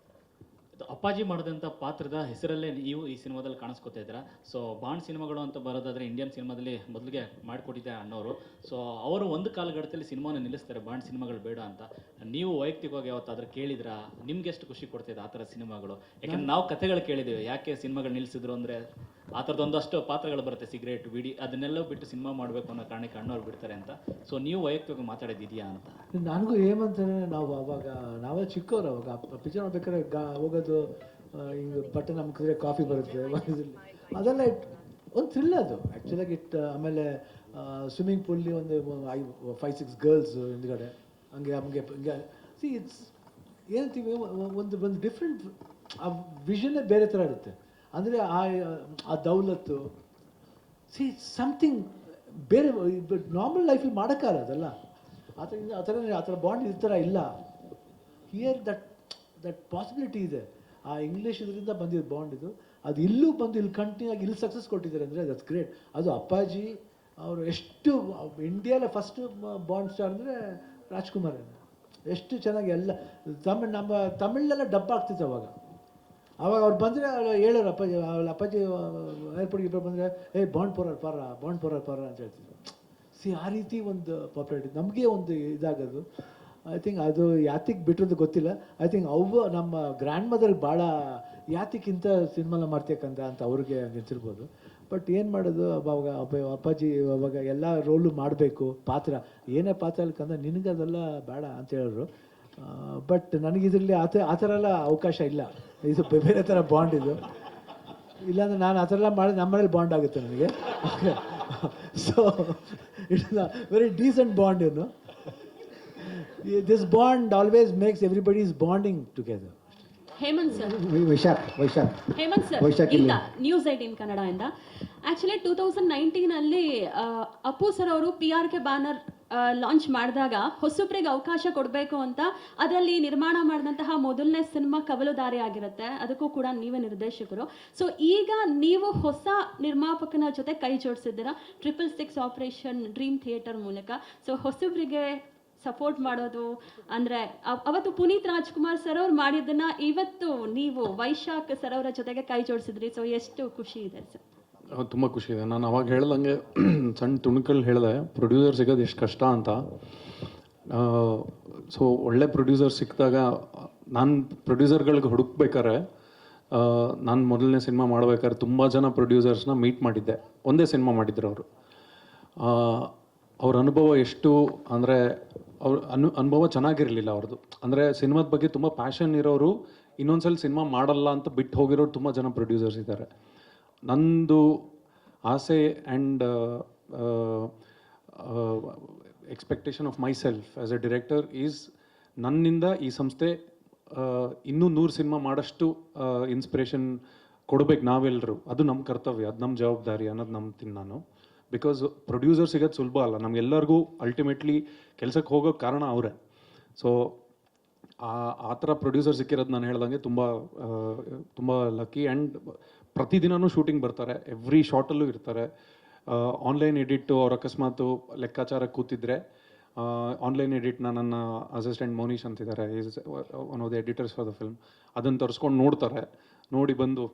ಇದು ಅಪ್ಪಾಜಿ ಮಾಡಿದಂಥ ಪಾತ್ರದ ಹೆಸರಲ್ಲೇ ನೀವು ಈ ಸಿನಿಮಾದಲ್ಲಿ ಕಾಣಿಸ್ಕೊತಾ ಇದ್ದೀರಾ. ಸೊ ಬಾಂಡ್ ಸಿನಿಮಾಗಳು ಅಂತ ಬರೋದಾದರೆ ಇಂಡಿಯನ್ ಸಿನಿಮಾದಲ್ಲಿ ಮೊದಲಿಗೆ ಮಾಡಿಕೊಟ್ಟಿದ್ದೆ ಅಣ್ಣವರು. ಸೊ ಅವರು ಒಂದು ಕಾಲಘಟ್ಟದಲ್ಲಿ ಸಿನಿಮಾನ ನಿಲ್ಲಿಸ್ತಾರೆ, ಬಾಂಡ್ ಸಿನಿಮಾಗಳು ಬೇಡ ಅಂತ. ನೀವು ವೈಯಕ್ತಿಕವಾಗಿ ಯಾವತ್ತಾದ್ರೂ ಕೇಳಿದ್ರಾ? ನಿಮ್ಗೆ ಎಷ್ಟು ಖುಷಿ ಕೊಡ್ತಿದೆ ಆ ಥರ ಸಿನಿಮಾಗಳು? ಯಾಕಂದ್ರೆ ನಾವು ಕಥೆಗಳು ಕೇಳಿದ್ದೀವಿ, ಯಾಕೆ ಸಿನಿಮಾಗಳು ನಿಲ್ಲಿಸಿದ್ರು ಅಂದರೆ ಆ ಥರದೊಂದಷ್ಟು ಪಾತ್ರಗಳು ಬರುತ್ತೆ, ಸಿಗರೇಟ್ ಬಿಡಿ ಅದನ್ನೆಲ್ಲ ಬಿಟ್ಟು ಸಿನಿಮಾ ಮಾಡಬೇಕು ಅನ್ನೋ ಕಾರಣಕ್ಕೆ ಅಣ್ಣವ್ರು ಬಿಡ್ತಾರೆ ಅಂತ. ಸೊ ನೀವು ವೈಯಕ್ತಿಕವಾಗಿ ಮಾತಾಡೋದಿದೆಯಾ ಅಂತ? ನನಗೂ ಏಮಂತಾನೆ, ನಾವು ಅವಾಗ ನಾವೇ ಚಿಕ್ಕವ್ರು, ಅವಾಗ ಪಿಕ್ಚರ್ ನೋಡ್ಬೇಕಾದ್ರೆ ಹೋಗೋದು, ಹಿಂಗೆ ಬಟ್ಟೆ ನಮ್ಗಿದ್ರೆ ಕಾಫಿ ಬರುತ್ತೆ ಅದೆಲ್ಲ ಒಂದು ಥ್ರಿಲ್ ಅದು ಆ್ಯಕ್ಚುಲಾಗಿ. ಆಮೇಲೆ ಸ್ವಿಮ್ಮಿಂಗ್ ಪೂಲ್ಲಿ ಒಂದು 5-6 ಗರ್ಲ್ಸ್ ಹಿಂದ್ಗಡೆ ಹಂಗೆ ಹಿಂಗೆ ಸಿ ಇಟ್ಸ್ ಏನಂತೀವಿ, ಒಂದು ಡಿಫ್ರೆಂಟ್ ಆ ವಿಷನ್ನೇ ಬೇರೆ ಥರ ಇರುತ್ತೆ. ಅಂದರೆ ಆ ದೌಲತ್ತು ಸಿ ಸಮಥಿಂಗ್ ಬೇರೆ ನಾರ್ಮಲ್ ಲೈಫಲ್ಲಿ ಮಾಡೋಕ್ಕಾಗಲ್ಲ ಅದಲ್ಲ. ಆ ಥರ ಬಾಂಡ್ ಈ ಥರ ಇಲ್ಲ. ಹಿಯರ್ ದಟ್ ಪಾಸಿಬಿಲಿಟಿ ಇದೆ. ಆ ಇಂಗ್ಲೀಷ್ ಇದರಿಂದ ಬಂದಿದ್ದು ಬಾಂಡ್ ಇದು, ಅದು ಇಲ್ಲೂ ಬಂದು ಇಲ್ಲಿ ಕಂಟಿನ್ಯೂ ಆಗಿ ಇಲ್ಲಿ ಸಕ್ಸಸ್ ಕೊಟ್ಟಿದ್ದಾರೆ ಅಂದರೆ ದಟ್ಸ್ ಗ್ರೇಟ್. ಅದು ಅಪ್ಪಾಜಿ ಅವರು ಎಷ್ಟು ಇಂಡಿಯಾದ ಫಸ್ಟ್ ಬಾಂಡ್ ಸ್ಟಾರ್ ಅಂದರೆ ರಾಜ್ಕುಮಾರ್. ಎಷ್ಟು ಚೆನ್ನಾಗಿ ಎಲ್ಲ ನಮ್ಮ ತಮಿಳೆಲ್ಲ ಡಬ್ಬ ಆಗ್ತಿತ್ತು ಅವಾಗ ಅವ್ರು ಬಂದರೆ ಹೇಳೋರು, ಅಪ್ಪಾಜಿ ಏರ್ಪೋರ್ಟ್ಗೆ ಇಬ್ಬರು ಬಂದರೆ ಬಾಂಡ್ ಪೋರರ್ ಪಾರ ಅಂತ ಹೇಳ್ತಿದ್ರು. ಸಿ ಆ ರೀತಿ ಒಂದು ಪಾಪ್ಯುಲಾರಿಟಿ ನಮಗೆ ಒಂದು ಇದಾಗೋದು. ಐ ಥಿಂಕ್ ಅದು ಯಾತಿಗೆ ಬಿಟ್ಟಿರೋದು ಗೊತ್ತಿಲ್ಲ. ಐ ಥಿಂಕ್ ನಮ್ಮ ಗ್ರ್ಯಾಂಡ್ ಮದರ್ಗೆ ಭಾಳ ಯಾತಿಕ್ಕಿಂತ ಸಿನಿಮಾನ ಮಾಡ್ತಕ್ಕಂತ ಅಂತ ಅವ್ರಿಗೆ ನಿಂತಿರ್ಬೋದು. ಬಟ್ ಏನು ಮಾಡೋದು, ಅವಾಗ ಅಪ್ಪಾಜಿ ಅವಾಗ ಎಲ್ಲ ರೋಲು ಮಾಡಬೇಕು, ಪಾತ್ರ ಏನೇ ಪಾತ್ರ ಅಲ್ಕಂದ್ರೆ ನಿನಗೆ ಅದೆಲ್ಲ ಬೇಡ ಅಂತ ಹೇಳಿದ್ರು. ಬಟ್ ನನಗಿದ್ರಲ್ಲಿ ಆ ಥರ ಎಲ್ಲ ಅವಕಾಶ ಇಲ್ಲ. ಇದು ಬೇರೆ ಥರ ಬಾಂಡ್ ಇದು. ಇಲ್ಲಾಂದರೆ ನಾನು ಆ ಥರ ಎಲ್ಲ ಮಾಡಿ ನಮ್ಮನೇಲಿ ಬಾಂಡ್ ಆಗುತ್ತೆ ನನಗೆ. So it's very decent bond. ಏನು this bond always makes everybody's bonding together. Hemanth sir, Hemanth sir ಇಲ್ಲ ನ್ಯೂಸ್ 18 ಕನ್ನಡದಿಂದ. ಆ್ಯಕ್ಚುಲಿ 2019 ಅಪ್ಪು ಸರ್ ಅವರು PRK ಬ್ಯಾನರ್ ಲಾಂಚ್ ಮಾಡಿದಾಗ ಹೊಸಬ್ರಿಗೆ ಅವಕಾಶ ಕೊಡಬೇಕು ಅಂತ ಅದರಲ್ಲಿ ನಿರ್ಮಾಣ ಮಾಡಿದಂತಹ ಮೊದಲನೇ ಸಿನಿಮಾ ಕವಲುದಾರಿ ಆಗಿರುತ್ತೆ. ಅದಕ್ಕೂ ಕೂಡ ನೀವೇ ನಿರ್ದೇಶಕರು. ಸೊ ಈಗ ನೀವು ಹೊಸ ನಿರ್ಮಾಪಕನ ಜೊತೆ ಕೈ ಜೋಡಿಸಿದ್ದೀರಾ 666 ಆಪರೇಷನ್ ಡ್ರೀಮ್ ಥಿಯೇಟರ್ ಮೂಲಕ. ಸೊ ಹೊಸಬ್ರಿಗೆ ಸಪೋರ್ಟ್ ಮಾಡೋದು ಅಂದರೆ ಅವತ್ತು ಪುನೀತ್ ರಾಜ್ಕುಮಾರ್ ಸರ್ ಅವ್ರು ಮಾಡಿದ್ದನ್ನು ಇವತ್ತು ನೀವು ವೈಶಾಖ್ ಸರ್ ಅವರ ಜೊತೆಗೆ ಕೈ ಜೋಡಿಸಿದ್ರಿ. ಸೊ ಎಷ್ಟು ಖುಷಿ ಇದೆ ಸರ್? ತುಂಬ ಖುಷಿ ಇದೆ. ನಾನು ಅವಾಗ ಹೇಳ್ದಂಗೆ ಸಣ್ಣ ತುಣುಕಲ್ಲಿ ಹೇಳಿದೆ ಪ್ರೊಡ್ಯೂಸರ್ ಸಿಗೋದು ಎಷ್ಟು ಕಷ್ಟ ಅಂತ. ಸೊ ಒಳ್ಳೆ ಪ್ರೊಡ್ಯೂಸರ್ ಸಿಕ್ಕಿದಾಗ ನಾನು ಪ್ರೊಡ್ಯೂಸರ್ಗಳಿಗೆ ಹುಡುಕ್ಬೇಕಾರೆ, ನಾನು ಮೊದಲನೇ ಸಿನಿಮಾ ಮಾಡ್ಬೇಕಾದ್ರೆ ತುಂಬ ಜನ ಪ್ರೊಡ್ಯೂಸರ್ಸ್ನ ಮೀಟ್ ಮಾಡಿದ್ದೆ. ಒಂದೇ ಸಿನಿಮಾ ಮಾಡಿದ್ರು ಅವರು. ಅವ್ರ ಅನುಭವ ಎಷ್ಟು ಅಂದರೆ ಅನುಭವ ಚೆನ್ನಾಗಿರಲಿಲ್ಲ ಅವ್ರದ್ದು. ಅಂದರೆ ಸಿನಿಮಾದ ಬಗ್ಗೆ ತುಂಬ ಪ್ಯಾಷನ್ ಇರೋರು ಇನ್ನೊಂದ್ಸಲ ಸಿನಿಮಾ ಮಾಡಲ್ಲ ಅಂತ ಬಿಟ್ಟು ಹೋಗಿರೋರು ತುಂಬ ಜನ ಪ್ರೊಡ್ಯೂಸರ್ಸ್ ಇದ್ದಾರೆ. ನಂದು ಆಸೆ and expectation of my self as A director is ನನ್ನಿಂದ ಈ ಸಂಸ್ಥೆ ಇನ್ನೂ 100 ಸಿನಿಮಾ ಮಾಡೋಷ್ಟು ಇನ್ಸ್ಪಿರೇಷನ್ ಕೊಡಬೇಕು ನಾವೆಲ್ಲರೂ. ಅದು ನಮ್ಮ ಕರ್ತವ್ಯ, ಅದು ನಮ್ಮ ಜವಾಬ್ದಾರಿ ಅನ್ನೋದು ನಂಬ್ತೀನಿ ನಾನು. ಬಿಕಾಸ್ ಪ್ರೊಡ್ಯೂಸರ್ ಸಿಗೋದು ಸುಲಭ ಅಲ್ಲ. ನಮಗೆಲ್ಲರಿಗೂ ಅಲ್ಟಿಮೇಟ್ಲಿ ಕೆಲಸಕ್ಕೆ ಹೋಗೋಕ್ಕೆ ಕಾರಣ ಅವರೇ. ಸೊ ಆ ಥರ ಪ್ರೊಡ್ಯೂಸರ್ ಸಿಕ್ಕಿರೋದು ನಾನು ಹೇಳ್ದಂಗೆ ತುಂಬ ಲಕ್ಕಿ. ಆ್ಯಂಡ್ ಪ್ರತಿದಿನವೂ ಶೂಟಿಂಗ್ ಬರ್ತಾರೆ, ಎವ್ರಿ ಶಾರ್ಟಲ್ಲೂ ಇರ್ತಾರೆ. ಆನ್ಲೈನ್ ಎಡಿಟ್ಟು ಅವ್ರು ಅಕಸ್ಮಾತು ಲೆಕ್ಕಾಚಾರಕ್ಕೆ ಕೂತಿದ್ರೆ ಆನ್ಲೈನ್ ಎಡಿಟ್ನ ನನ್ನ ಅಸಿಸ್ಟೆಂಟ್ ಮೋನೀಶ್ ಅಂತಿದ್ದಾರೆ, is one of the editors for the film. ಅದನ್ನು ತರಿಸ್ಕೊಂಡು ನೋಡ್ತಾರೆ, ನೋಡಿ ಬಂದು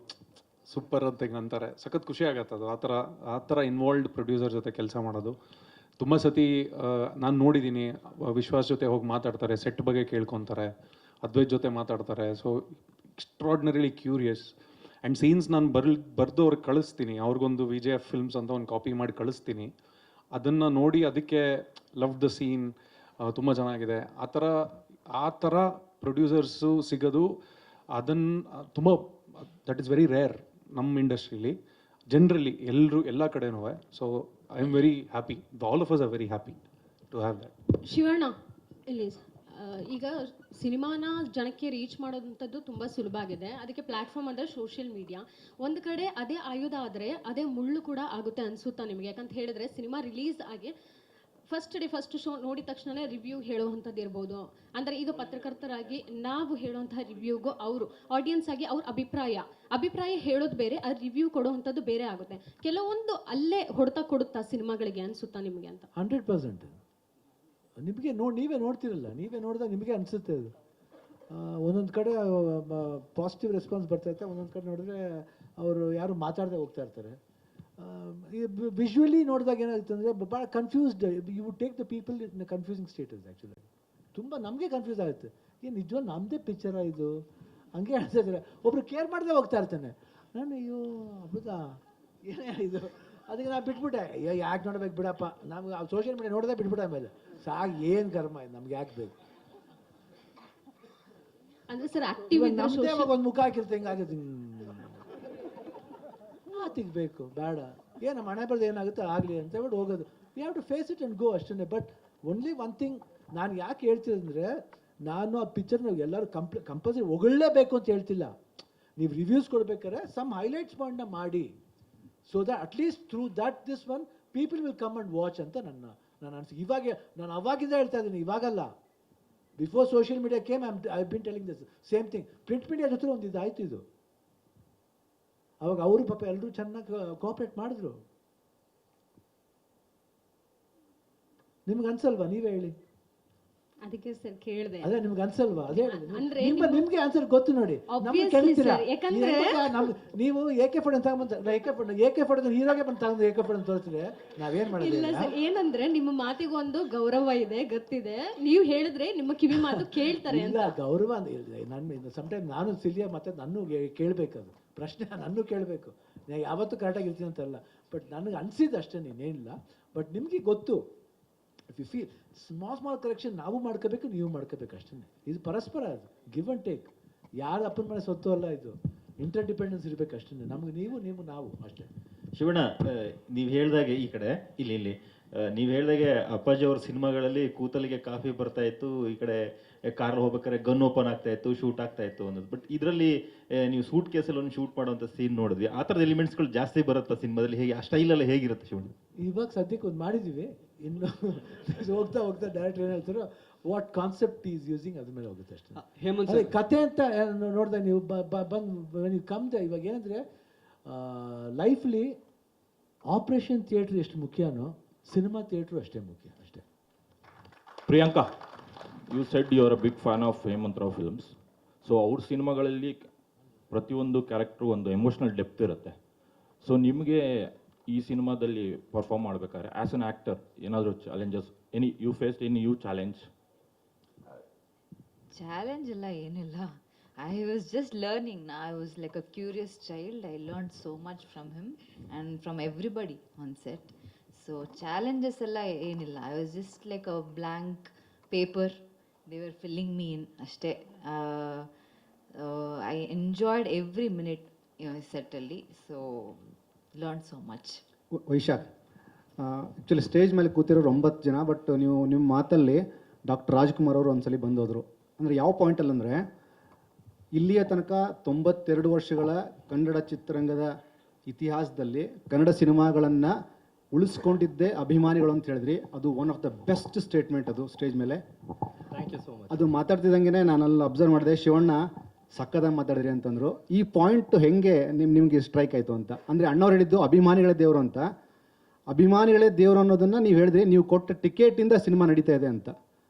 ಸೂಪರ್ ಅಂತ ಈಗ ಅಂತಾರೆ. ಸಖತ್ ಖುಷಿ ಆಗತ್ತೆ ಅದು. ಆ ಥರ ಇನ್ವಾಲ್ವ್ಡ್ ಪ್ರೊಡ್ಯೂಸರ್ ಜೊತೆ ಕೆಲಸ ಮಾಡೋದು. ತುಂಬ ಸತಿ ನಾನು ನೋಡಿದ್ದೀನಿ, ವಿಶ್ವಾಸ್ ಜೊತೆ ಹೋಗಿ ಮಾತಾಡ್ತಾರೆ, ಸೆಟ್ ಬಗ್ಗೆ ಕೇಳ್ಕೊತಾರೆ, ಅದ್ವೈತ್ ಜೊತೆ ಮಾತಾಡ್ತಾರೆ. So extraordinarily curious. And scenes ನಾನು ಬರೆದು ಅವ್ರಿಗೆ ಕಳಿಸ್ತೀನಿ. ಅವ್ರಿಗೊಂದು VJF ಫಿಲ್ಮ್ಸ್ ಅಂತ ಒಂದು ಕಾಪಿ ಮಾಡಿ ಕಳಿಸ್ತೀನಿ. ಅದನ್ನು ನೋಡಿ ಅದಕ್ಕೆ ಲವ್ ದ ಸೀನ್ ತುಂಬ ಚೆನ್ನಾಗಿದೆ ಆ ಥರ ಪ್ರೊಡ್ಯೂಸರ್ಸು ಸಿಗೋದು ಅದನ್ನು ತುಂಬ ದಟ್ ಇಸ್ ವೆರಿ ರೇರ್ ನಮ್ಮ ಇಂಡಸ್ಟ್ರೀಲಿ ಜನರಲಿ ಎಲ್ಲ ಕಡೆನೂ. So I am very happy, all of us are very happy to have that. Shivanna ಇಲ್ಲಿ ಈಗ ಸಿನಿಮಾನ ಜನಕ್ಕೆ ರೀಚ್ ಮಾಡೋದಂಥದ್ದು ತುಂಬ ಸುಲಭ ಆಗಿದೆ. ಅದಕ್ಕೆ ಪ್ಲ್ಯಾಟ್ಫಾರ್ಮ್ ಅಂದರೆ ಸೋಷಿಯಲ್ ಮೀಡಿಯಾ. ಒಂದು ಕಡೆ ಅದೇ ಆಯುಧ ಆದರೆ ಅದೇ ಮುಳ್ಳು ಕೂಡ ಆಗುತ್ತೆ ಅನಿಸುತ್ತಾ ನಿಮಗೆ? ಯಾಕಂತ ಹೇಳಿದ್ರೆ ಸಿನಿಮಾ ರಿಲೀಸ್ ಆಗಿ ಫಸ್ಟ್ ಶೋ ನೋಡಿದ ತಕ್ಷಣವೇ ರಿವ್ಯೂ ಹೇಳುವಂಥದ್ದು ಇರ್ಬೋದು. ಅಂದರೆ ಈಗ ಪತ್ರಕರ್ತರಾಗಿ ನಾವು ಹೇಳುವಂತಹ ರಿವ್ಯೂಗೂ ಅವರು ಆಡಿಯನ್ಸ್ ಆಗಿ ಅವ್ರ ಅಭಿಪ್ರಾಯ ಹೇಳೋದು ಬೇರೆ, ಆ ರಿವ್ಯೂ ಕೊಡುವಂಥದ್ದು ಬೇರೆ ಆಗುತ್ತೆ. ಕೆಲವೊಂದು ಅಲ್ಲೇ ಹೊಡೆತ ಕೊಡುತ್ತಾ ಸಿನಿಮಾಗಳಿಗೆ ಅನಿಸುತ್ತಾ ನಿಮಗೆ ಅಂತ? 100%. ನಿಮಗೆ ನೀವೇ ನೋಡ್ತಿರಲ್ಲ, ನೀವೇ ನೋಡಿದಾಗ ನಿಮಗೆ ಅನಿಸುತ್ತೆ ಅದು. ಒಂದೊಂದು ಕಡೆ ಪಾಸಿಟಿವ್ ರೆಸ್ಪಾನ್ಸ್ ಬರ್ತಾಯಿರುತ್ತೆ, ಒಂದೊಂದು ಕಡೆ ನೋಡಿದ್ರೆ ಅವರು ಯಾರು ಮಾತಾಡದೆ ಹೋಗ್ತಾ ಇರ್ತಾರೆ. ವಿಜುವಲಿ ನೋಡಿದಾಗ ಏನಾಗುತ್ತೆ ಅಂದರೆ ಭಾಳ confused, you would take the people in confusing status. Actually ತುಂಬ ನಮಗೆ ಕನ್ಫ್ಯೂಸ್ ಆಗುತ್ತೆ, ಏನು ನಿಜವಾಗ ನಮ್ಮದೇ ಪಿಕ್ಚರಾ ಇದು ಹಂಗೆ ಹೇಳ್ತಾ ಇದ್ದಾರೆ. ಒಬ್ರು ಕೇರ್ ಮಾಡದೆ ಹೋಗ್ತಾ ಇರ್ತಾನೆ, ನಾನು ಅಯ್ಯೋ ಹೌದಾ ಏನೇ ಇದು, ಅದಕ್ಕೆ ನಾನು ಬಿಟ್ಬಿಟ್ಟೆ. ಯಾಕೆ ನೋಡ್ಬೇಕು ಬಿಡಪ್ಪ, ನಮ್ಗೆ ಸೋಷಿಯಲ್ ಮೀಡಿಯಾ ನೋಡಿದೆ ಬಿಟ್ಬಿಟ್ಟೆ. ಆಮೇಲೆ ಸಾಕು, ಏನು ಕರ್ಮ ಇದು, ನಮ್ಗೆ ಯಾಕೆ ಬೇಕು? ಅಂದರೆ ಸರ್ ಆಕ್ಟಿವ್ ನಮ್ಮದೇ ಒಂದು ಮುಖ ಹಾಕಿರ್ತೆ ಹಿಂಗಾಗುತ್ತೆ, ಮಾತಿಗೆ ಬೇಕು ಬೇಡ, ಏನು ಮನೆ ಬರ್ದು ಏನಾಗುತ್ತೆ ಆಗಲಿ ಅಂತ ಹೇಳ್ಬಿಟ್ಟು ಹೋಗೋದು. You have to face it and go ಅಷ್ಟೇ. ಬಟ್ ಓನ್ಲಿ ಒನ್ ಥಿಂಗ್ ನಾನು ಯಾಕೆ ಹೇಳ್ತಿರಂದರೆ, ನಾನು ಆ ಪಿಕ್ಚರ್ನ ಎಲ್ಲರೂ ಕಂಪಲ್ಸರಿ ಹೊಗಳಲೇಬೇಕು ಅಂತ ಹೇಳ್ತಿಲ್ಲ. ನೀವು ರಿವ್ಯೂಸ್ ಕೊಡ್ಬೇಕಾದ್ರೆ ಸಮ್ ಹೈಲೈಟ್ಸ್ ಪಾಯಿಂಟ್ನ ಮಾಡಿ, so that at least through that this one people will come and watch ಅಂತ ನಾನು ಅನಿಸಿಕೆ. ಇವಾಗ ನಾನು ಅವಾಗಿಂದ ಹೇಳ್ತಾ ಇದ್ದೀನಿ, ಇವಾಗಲ್ಲ. Before social media came I been telling this same thing. Print media ಜೊತೆ ಒಂದು ಇದಾಯಿತು ಇದು. ಅವಾಗ ಅವರು ಪಾಪ ಎಲ್ಲರೂ ಚೆನ್ನಾಗಿ ಕೋಆಪ್ರೇಟ್ ಮಾಡಿದ್ರು. ನಿಮ್ಗೆ ಅನ್ಸಲ್ವಾ? ನೀವೇ ಹೇಳಿ. ಅದಕ್ಕೆ ಸರ್ ಕೇಳಿದೆ. ಅದೇ ನಿಮ್ಗೆ ಅನ್ಸಲ್ವಾ? ಅದೇ ಅಂದ್ರೆ ನಿಮ್ಗೆ ಆನ್ಸರ್ ಗೊತ್ತು ನೋಡಿ. ನಮ್ಗೆ ಕೇಳ್ತೀರಾ? ಯಾಕಂದ್ರೆ ನೀವು AK ಫೋಟೋ ತಗೊಂಬಂತ AK ಫೋಟೋ ಹೀರೋಗೆ ಬಂದು ತಗೊಂಡು AK ಫೋಟೋ ತೋರಿಸಿದ್ರೆ ನಾವೇನ್ ಇಲ್ಲ ಮಾಡೋದು? ಸರ್, ಏನಂದ್ರೆ ನಿಮ್ಮ ಮಾತಿಗೊಂದು ಗೌರವ ಇದೆ, ಗೊತ್ತಿದೆ. ನೀವು ಹೇಳಿದ್ರೆ ನಿಮ್ಮ ಕಿವಿ ಮಾತು ಕೇಳ್ತಾರೆ ಅಂತ. ಇಲ್ಲ, ಗೌರವ ನನ್ನ ಸಮ್ಟೈಮ್ ನಾನು ಸಿಲಿಯ ಮತ್ತೆ ನಾನು ಕೇಳಬೇಕದು ಪ್ರಶ್ನೆ, ನಾನು ಕೇಳಬೇಕು. ನಾನು ಯಾವತ್ತೂ ಕರೆಕ್ಟಾಗಿ ಇರ್ತೀನಿ ಅಂತಲ್ಲ, ಬಟ್ ನನಗೆ ಅನಿಸಿದ್ದು ಅಷ್ಟೇ, ನೀನೇನಿಲ್ಲ. ಬಟ್ ನಿಮಗೆ ಗೊತ್ತು, if you feel small correction ನಾವು ಮಾಡ್ಕೋಬೇಕು, ನೀವು ಮಾಡ್ಕೋಬೇಕು ಅಷ್ಟೇ. ಇದು ಪರಸ್ಪರ, ಅದು ಗಿವ್ ಆ್ಯಂಡ್ ಟೇಕ್. ಯಾರು ಅಪ್ಪನ ಮನೆ ಸ್ವತ್ತು ಅಲ್ಲ, ಇದು ಇಂಟರ್ ಡಿಪೆಂಡೆನ್ಸ್ ಇರಬೇಕು ಅಷ್ಟೇ. ನಮಗೆ ನೀವು ನಾವು ಅಷ್ಟೇ. ಶಿವಣ್ಣ, ನೀವು ಹೇಳ್ದಾಗೆ ಈ ಕಡೆ ಇಲ್ಲಿ ನೀವು ಹೇಳ್ದಾಗೆ ಅಪ್ಪಾಜಿ ಅವ್ರ ಸಿನಿಮಾಗಳಲ್ಲಿ ಕೂತಲಿಗೆ ಕಾಫಿ ಬರ್ತಾ ಇತ್ತು, ಈ ಕಡೆ ಕಾರ್ ಹೋಗ್ಬೇಕಾದ್ರೆ ಗನ್ ಓಪನ್ ಆಗ್ತಾ ಇತ್ತು, ಶೂಟ್ ಆಗ್ತಾ ಇತ್ತು ಅನ್ನೋದು. ಬಟ್ ಇದರಲ್ಲಿ ನೀವು ಸೂಟ್ ಕೇಸಲ್ಲಿ ಒಂದು ಶೂಟ್ ಮಾಡುವಂಥ ಸೀನ್ ನೋಡಿದ್ವಿ. ಆ ಥರದ ಎಲಿಮೆಂಟ್ಸ್ಗಳು ಜಾಸ್ತಿ ಬರುತ್ತಾ ಸಿನಿಮಾದಲ್ಲಿ? ಹೇಗೆ ಆ ಸ್ಟೈಲೆಲ್ಲ ಹೇಗಿರುತ್ತೆ ಶಿವಣ್ಣ? ಇವಾಗ ಸದ್ಯಕ್ಕೆ ಒಂದು ಮಾಡಿದ್ದೀವಿ, ಇನ್ನು ಹೋಗ್ತಾ ಡೈರೆಕ್ಟರ್ ಏನು ಹೇಳ್ತಾರೋ ವಾಟ್ ಕಾನ್ಸೆಪ್ಟ್ ಈಸ್ ಯೂಸಿಂಗ್ ಅದ್ರ ಮೇಲೆ ಹೋಗುತ್ತೆ ಅಷ್ಟೇ. ಅದೇ ಕತೆ ಅಂತ ನೋಡಿದಾಗ ನೀವು ಬಂದು ಕಮ್ದೆ. ಇವಾಗ ಏನಂದರೆ ಲೈಫ್ಲಿ ಆಪ್ರೇಷನ್ ಥಿಯೇಟ್ರ್ ಎಷ್ಟು ಮುಖ್ಯನೋ ಸಿನಿಮಾ ಥಿಯೇಟ್ರು ಅಷ್ಟೇ ಮುಖ್ಯ ಅಷ್ಟೇ. Priyanka, you said you are a big fan of Hemanth Rao films. So ಅವ್ರ ಸಿನಿಮಾಗಳಲ್ಲಿ ಪ್ರತಿಯೊಂದು ಕ್ಯಾರೆಕ್ಟ್ರು ಒಂದು ಎಮೋಷ್ನಲ್ ಡೆಪ್ತ್ ಇರುತ್ತೆ. ಸೊ ನಿಮಗೆ ಈ ಸಿನಿಮಾದಲ್ಲಿ ಪರ್ಫಾರ್ಮ್ ಮಾಡಬೇಕಾದ್ರೆ ಆ್ಯಸ್ ಅನ್ ಆ್ಯಕ್ಟರ್ ಏನಾದರೂ challenges, you faced any challenge ಎಲ್ಲ ಏನಿಲ್ಲ. I was just learning. I was like a curious child. I learned so much from him and from everybody on set. So challenges alla enilla. I was just like a blank paper. They were filling me in. Ashte. I enjoyed every minute set alli. So learned so much. Vaishakh, actually stage ಮೇಲೆ ಕೂತಿರೋರು 9 ಜನ, but ನೀವು ನಿಮ್ಮ ಮಾತಲ್ಲಿ doctor Rajkumar ಅವರು ಒಂದ್ಸಲಿ ಬಂದೋದ್ರು. ಅಂದರೆ ಯಾವ ಪಾಯಿಂಟಲ್ಲಿ ಅಂದರೆ, ಇಲ್ಲಿಯ ತನಕ 92 ವರ್ಷಗಳ ಕನ್ನಡ ಚಿತ್ರರಂಗದ ಇತಿಹಾಸದಲ್ಲಿ ಕನ್ನಡ ಸಿನಿಮಾಗಳನ್ನು ಉಳಿಸ್ಕೊಂಡಿದ್ದೇ ಅಭಿಮಾನಿಗಳು ಅಂತ ಹೇಳಿದ್ರಿ. ಅದು one of the best statement ಅದು ಸ್ಟೇಜ್ ಮೇಲೆ. Thank you so much. ಅದು ಮಾತಾಡ್ತಿದ್ದಂಗೆ ನಾನು ಅಲ್ಲಿ ಅಬ್ಸರ್ವ್ ಮಾಡಿದೆ, ಶಿವಣ್ಣ ಸಕ್ಕದಾಗಿ ಮಾತಾಡಿದ್ರಿ ಅಂತಂದರು. ಈ ಪಾಯಿಂಟ್ ಹೆಂಗೆ ನಿಮಗೆ ಸ್ಟ್ರೈಕ್ ಆಯಿತು ಅಂತ? ಅಂದರೆ ಅಣ್ಣವ್ರು ಹೇಳಿದ್ದು ಅಭಿಮಾನಿಗಳೇ ದೇವರು ಅಂತ. ಅಭಿಮಾನಿಗಳೇ ದೇವರು ಅನ್ನೋದನ್ನು ನೀವು ಹೇಳಿದ್ರಿ, ನೀವು ಕೊಟ್ಟ ಟಿಕೆಟಿಂದ ಸಿನಿಮಾ ನಡೀತಾ ಇದೆ ಅಂತ.